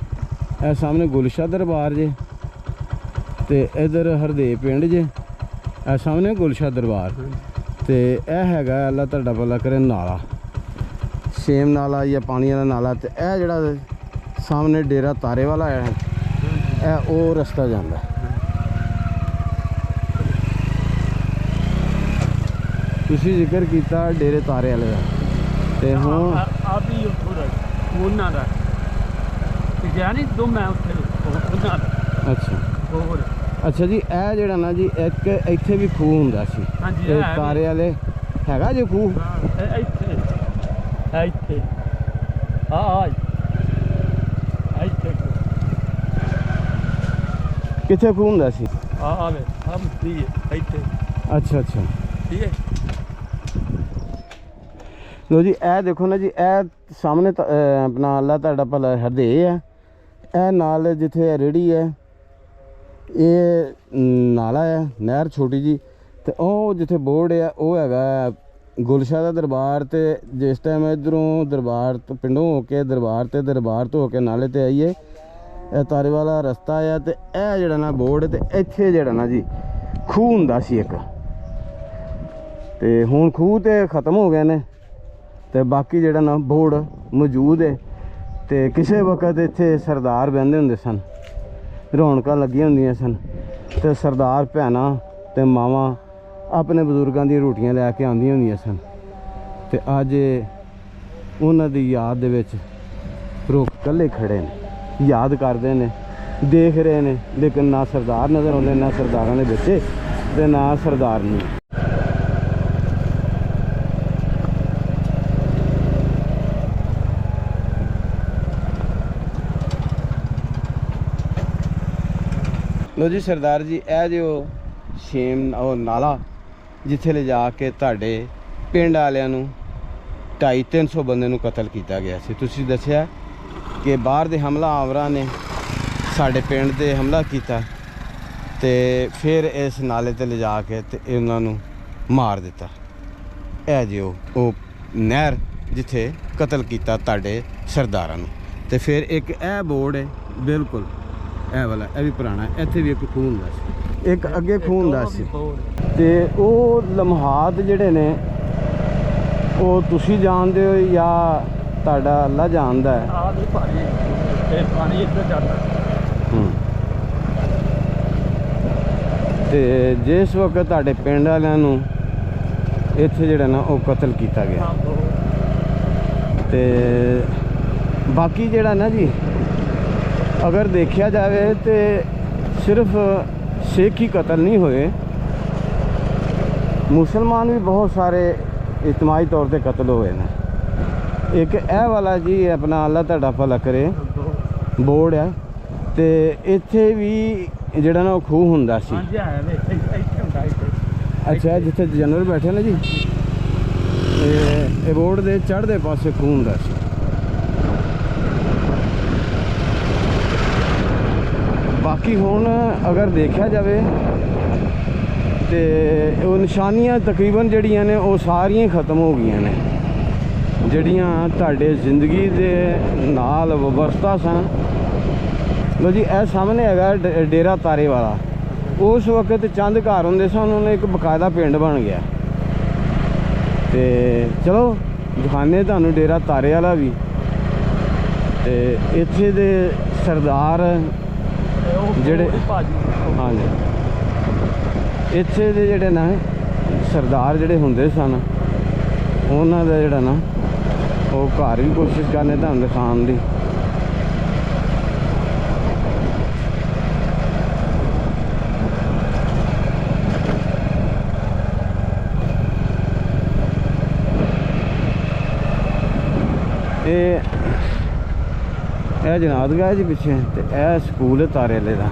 Speaker 1: ਇਹ ਸਾਹਮਣੇ ਗੁਰੂ ਸ਼ਾਹ ਦਰਬਾਰ ਜੇ, ਤੇ ਇਧਰ ਹਰਦੇ ਪਿੰਡ ਜੇ, ਇਹ ਸਾਹਮਣੇ ਗੁਰੂ ਸ਼ਾਹ ਦਰਬਾਰ। ਤੇ ਇਹ ਹੈਗਾ ਅੱਲਾ ਤੁਹਾਡਾ ਭਲਾ ਕਰੇ ਨਾਲਾ, ਸੇਮ ਨਾਲਾ ਜਾਂ ਪਾਣੀ ਵਾਲਾ ਨਾਲਾ। ਤੇ ਇਹ ਜਿਹੜਾ ਸਾਹਮਣੇ ਡੇਰਾ ਤਾਰੇ ਵਾਲਾ ਹੈ, ਇਹ ਉਹ ਰਸਤਾ ਜਾਂਦਾ। ਤੁਸੀਂ ਜ਼ਿਕਰ ਕੀਤਾ ਡੇਰੇ ਤਾਰੇ ਵਾਲੇ ਦਾ, ਤੇ ਹੁਣ
Speaker 2: ਆ ਵੀ ਉਹਨਾਂ ਦਾ ਯਾਨੀ ਦੋ ਮੈਂ ਉੱਥੇ ਉਹਨਾਂ ਦਾ।
Speaker 1: ਅੱਛਾ
Speaker 2: ਹੋਰ
Speaker 1: ਅੱਛਾ ਜੀ, ਇਹ ਜਿਹੜਾ ਨਾ ਜੀ ਇੱਕ ਇੱਥੇ ਵੀ ਖੂਹ ਹੁੰਦਾ ਸੀ।
Speaker 2: ਹਾਂਜੀ,
Speaker 1: ਤੇ
Speaker 2: ਹੈ
Speaker 1: ਤਾਰੇ ਵਾਲੇ ਹੈਗਾ ਜੀ ਖੂਹ?
Speaker 2: ਇੱਥੇ ਇੱਥੇ ਆ ਇੱਥੇ
Speaker 1: ਕਿੱਥੇ ਖੂਹ ਹੁੰਦਾ ਸੀ?
Speaker 2: ਆਵੇ ਹਮ ਦੀ ਇੱਥੇ।
Speaker 1: ਅੱਛਾ ਅੱਛਾ,
Speaker 2: ਠੀਕ ਹੈ।
Speaker 1: ਲੋ ਜੀ ਇਹ ਦੇਖੋ ਨਾ ਜੀ, ਇਹ ਸਾਹਮਣੇ ਆਪਣਾ ਅੱਲਾ ਤੁਹਾਡਾ ਭਲਾ ਹਰਦੇ ਹੈ। ਇਹ ਨਾਲ ਜਿੱਥੇ ਰੇੜੀ ਹੈ, ਇਹ ਨਾਲਾ ਹੈ, ਨਹਿਰ ਛੋਟੀ ਜੀ। ਤੇ ਉਹ ਜਿੱਥੇ ਬੋਰਡ ਹੈ ਉਹ ਹੈਗਾ ਗੁਲਸ਼ਾਹ ਦਾ ਦਰਬਾਰ। ਤੇ ਜਿਸ ਟਾਈਮ ਇੱਧਰੋਂ ਦਰਬਾਰ ਤੋਂ ਪਿੰਡੋਂ ਹੋ ਕੇ ਦਰਬਾਰ ਤੋਂ ਹੋ ਕੇ ਨਾਲੇ ਤੇ ਆਈਏ, ਇਹ ਤਾਰੇ ਵਾਲਾ ਰਸਤਾ ਆ। ਤੇ ਇਹ ਜਿਹੜਾ ਨਾ ਬੋਰਡ, ਤੇ ਇੱਥੇ ਜਿਹੜਾ ਨਾ ਜੀ ਖੂਹ ਹੁੰਦਾ ਸੀ ਇੱਕ। ਤੇ ਹੁਣ ਖੂਹ ਤੇ ਖਤਮ ਹੋ ਗਏ ਨੇ, ਤੇ ਬਾਕੀ ਜਿਹੜਾ ਨਾ ਬੋਰਡ ਮੌਜੂਦ ਹੈ। ਤੇ ਕਿਸੇ ਵਕਤ ਇੱਥੇ ਸਰਦਾਰ ਬਹਿੰਦੇ ਹੁੰਦੇ ਸਨ, ਰੌਣਕਾਂ ਲੱਗੀਆਂ ਹੁੰਦੀਆਂ ਸਨ, ਤੇ ਸਰਦਾਰ ਭੈਣਾਂ ਤੇ ਮਾਵਾਂ ਆਪਣੇ ਬਜ਼ੁਰਗਾਂ ਦੀਆਂ ਰੋਟੀਆਂ ਲੈ ਕੇ ਆਉਂਦੀਆਂ ਹੁੰਦੀਆਂ ਸਨ। ਤੇ ਅੱਜ ਉਹਨਾਂ ਦੀ ਯਾਦ ਦੇ ਵਿੱਚ ਲੋਕ ਇਕੱਲੇ ਖੜੇ ਨੇ, ਯਾਦ ਕਰਦੇ ਨੇ, ਦੇਖ ਰਹੇ ਨੇ, ਲੇਕਿਨ ਨਾ ਸਰਦਾਰ ਨਜ਼ਰ ਆਉਂਦੇ, ਨਾ ਸਰਦਾਰਾਂ ਦੇ ਬੱਚੇ, ਤੇ ਨਾ ਸਰਦਾਰ ਨੂੰ। ਲੋ ਜੀ ਸਰਦਾਰ ਜੀ, ਇਹ ਜੋ ਸੇਮ ਉਹ ਨਾਲਾ ਜਿੱਥੇ ਲਿਜਾ ਕੇ ਤੁਹਾਡੇ ਪਿੰਡ ਵਾਲਿਆਂ ਨੂੰ 250-300 ਬੰਦੇ ਨੂੰ ਕਤਲ ਕੀਤਾ ਗਿਆ ਸੀ। ਤੁਸੀਂ ਦੱਸਿਆ ਕਿ ਬਾਹਰ ਦੇ ਹਮਲਾਵਰਾਂ ਨੇ ਸਾਡੇ ਪਿੰਡ 'ਤੇ ਹਮਲਾ ਕੀਤਾ, ਤੇ ਫਿਰ ਇਸ ਨਾਲੇ 'ਤੇ ਲਿਜਾ ਕੇ ਤੇ ਇਹਨਾਂ ਨੂੰ ਮਾਰ ਦਿੱਤਾ। ਇਹ ਜੀ ਉਹ ਨਹਿਰ ਜਿੱਥੇ ਕਤਲ ਕੀਤਾ ਤੁਹਾਡੇ ਸਰਦਾਰਾਂ ਨੂੰ। ਤੇ ਫਿਰ ਇੱਕ ਇਹ ਬੋਰਡ ਹੈ ਬਿਲਕੁਲ ਇਹ ਵਾਲਾ, ਇਹ ਵੀ ਪੁਰਾਣਾ। ਇੱਥੇ ਵੀ ਇੱਕ ਖੂਹ ਹੁੰਦਾ ਸੀ, ਇੱਕ ਅੱਗੇ ਖੂਹ ਹੁੰਦਾ ਸੀ। ਤੇ ਉਹ ਲਮਹਾਤ ਜਿਹੜੇ ਨੇ ਉਹ ਤੁਸੀਂ ਜਾਣਦੇ ਹੋ ਜਾਂ ਤੁਹਾਡਾ ਅੱਲਾ ਜਾਣਦਾ ਹੈ?
Speaker 2: ਆ ਵੀ ਪਾਣੀ ਇੱਧਰ ਜਾਂਦਾ।
Speaker 1: ਤੇ ਜਿਸ ਵਕਤ ਤੁਹਾਡੇ ਪਿੰਡ ਵਾਲਿਆਂ ਨੂੰ ਇੱਥੇ ਜਿਹੜਾ ਨਾ ਉਹ ਕਤਲ ਕੀਤਾ ਗਿਆ। ਤੇ ਬਾਕੀ ਜਿਹੜਾ ਨਾ ਜੀ, ਅਗਰ ਦੇਖਿਆ ਜਾਵੇ ਤੇ ਸਿਰਫ ਸਿੱਖ ਹੀ ਕਤਲ ਨਹੀਂ ਹੋਏ, ਮੁਸਲਮਾਨ ਵੀ ਬਹੁਤ ਸਾਰੇ ਇਜਤਮਾਈ ਤੌਰ ਤੇ ਕਤਲ ਹੋਏ ਨੇ। ਇੱਕ ਇਹ ਵਾਲਾ ਜੀ ਆਪਣਾ ਅੱਲਾ ਤੁਹਾਡਾ ਭਲਾ ਕਰੇ ਬੋਰਡ ਹੈ, ਤੇ ਇੱਥੇ ਵੀ ਜਿਹੜਾ ਨਾ ਉਹ ਖੂਹ ਹੁੰਦਾ ਸੀ। ਅੱਛਾ, ਜਿੱਥੇ ਜਨਰਲ ਬੈਠੇ ਨੇ ਜੀ, ਇਹ ਬੋਰਡ ਦੇ ਚੜ੍ਹਦੇ ਪਾਸੇ ਖੂਹ ਹੁੰਦਾ ਸੀ। ਬਾਕੀ ਹੁਣ ਅਗਰ ਦੇਖਿਆ ਜਾਵੇ ਤੇ ਉਹ ਨਿਸ਼ਾਨੀਆਂ ਤਕਰੀਬਨ ਜਿਹੜੀਆਂ ਨੇ ਉਹ ਸਾਰੀਆਂ ਖਤਮ ਹੋ ਗਈਆਂ ਨੇ, ਜਿਹੜੀਆਂ ਤੁਹਾਡੇ ਜ਼ਿੰਦਗੀ ਦੇ ਨਾਲ ਵਬਸਤਾ ਸਨ। ਲੋ ਜੀ ਇਹ ਸਾਹਮਣੇ ਹੈਗਾ ਡੇਰਾ ਤਾਰੇ ਵਾਲਾ। ਉਸ ਵਕਤ ਚੰਦ ਘਰ ਹੁੰਦੇ ਸਨ, ਉਹਨੇ ਇੱਕ ਬਕਾਇਦਾ ਪਿੰਡ ਬਣ ਗਿਆ। ਤੇ ਚਲੋ ਦਿਖਾਉਂਦੇ ਤੁਹਾਨੂੰ ਡੇਰਾ ਤਾਰੇ ਵਾਲਾ ਵੀ। ਤੇ ਇੱਥੇ ਦੇ ਸਰਦਾਰ ਜਿਹੜੇ, ਹਾਂਜੀ ਇੱਥੇ ਦੇ ਜਿਹੜੇ ਨਾ ਸਰਦਾਰ ਜਿਹੜੇ ਹੁੰਦੇ ਸਨ, ਉਹਨਾਂ ਦਾ ਜਿਹੜਾ ਨਾ ਉਹ ਘਰ ਵੀ ਕੋਸ਼ਿਸ਼ ਕਰਨੇ ਤੁਹਾਨੂੰ ਦਿਖਾਉਣ ਦੀ। ਇਹ ਜਨਾਦਗਾਹ ਜੀ ਪਿੱਛੇ, ਤੇ ਇਹ ਸਕੂਲ ਹੈ ਤਾਰੇ ਵਾਲੇ ਦਾ।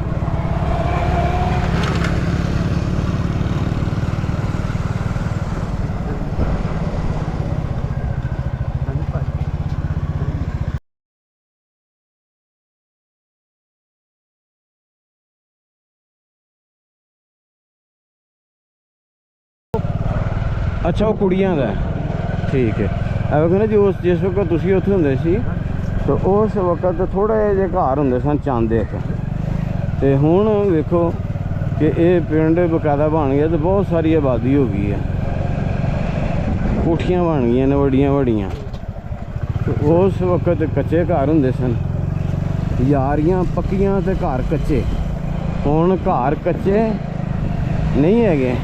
Speaker 1: ਅੱਛਾ ਉਹ ਕੁੜੀਆਂ ਦਾ, ਠੀਕ ਹੈ। ਇਹ ਵੇਖੋ ਨਾ ਜੀ, ਉਸ ਜਿਸ ਵਕਤ ਤੁਸੀਂ ਉੱਥੇ ਹੁੰਦੇ ਸੀ ਤੇ ਉਸ ਵਕਤ ਥੋੜ੍ਹੇ ਜਿਹੇ ਘਰ ਹੁੰਦੇ ਸਨ ਚੰਦ ਇੱਕ, ਤੇ ਹੁਣ ਵੇਖੋ ਕਿ ਇਹ ਪਿੰਡ ਬਕਾਇਦਾ ਬਣ ਗਿਆ ਤੇ ਬਹੁਤ ਸਾਰੀ ਆਬਾਦੀ ਹੋ ਗਈ ਹੈ, ਕੋਠੀਆਂ ਬਣ ਗਈਆਂ ਨੇ ਵੱਡੀਆਂ ਵੱਡੀਆਂ। ਤੇ ਉਸ ਵਕਤ ਕੱਚੇ ਘਰ ਹੁੰਦੇ ਸਨ, ਯਾਰੀਆਂ ਪੱਕੀਆਂ ਤੇ ਘਰ ਕੱਚੇ। ਹੁਣ ਘਰ ਕੱਚੇ ਨਹੀਂ ਹੈਗੇ,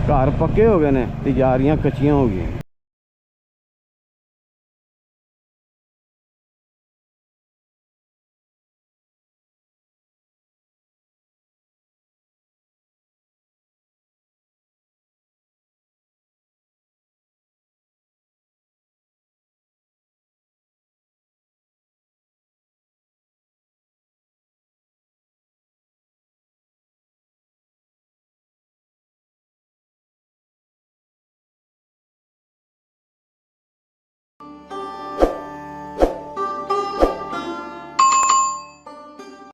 Speaker 1: ਘਰ ਪੱਕੇ ਹੋ ਗਏ ਨੇ ਤੇ ਯਾਰੀਆਂ ਕੱਚੀਆਂ ਹੋ ਗਈਆਂ।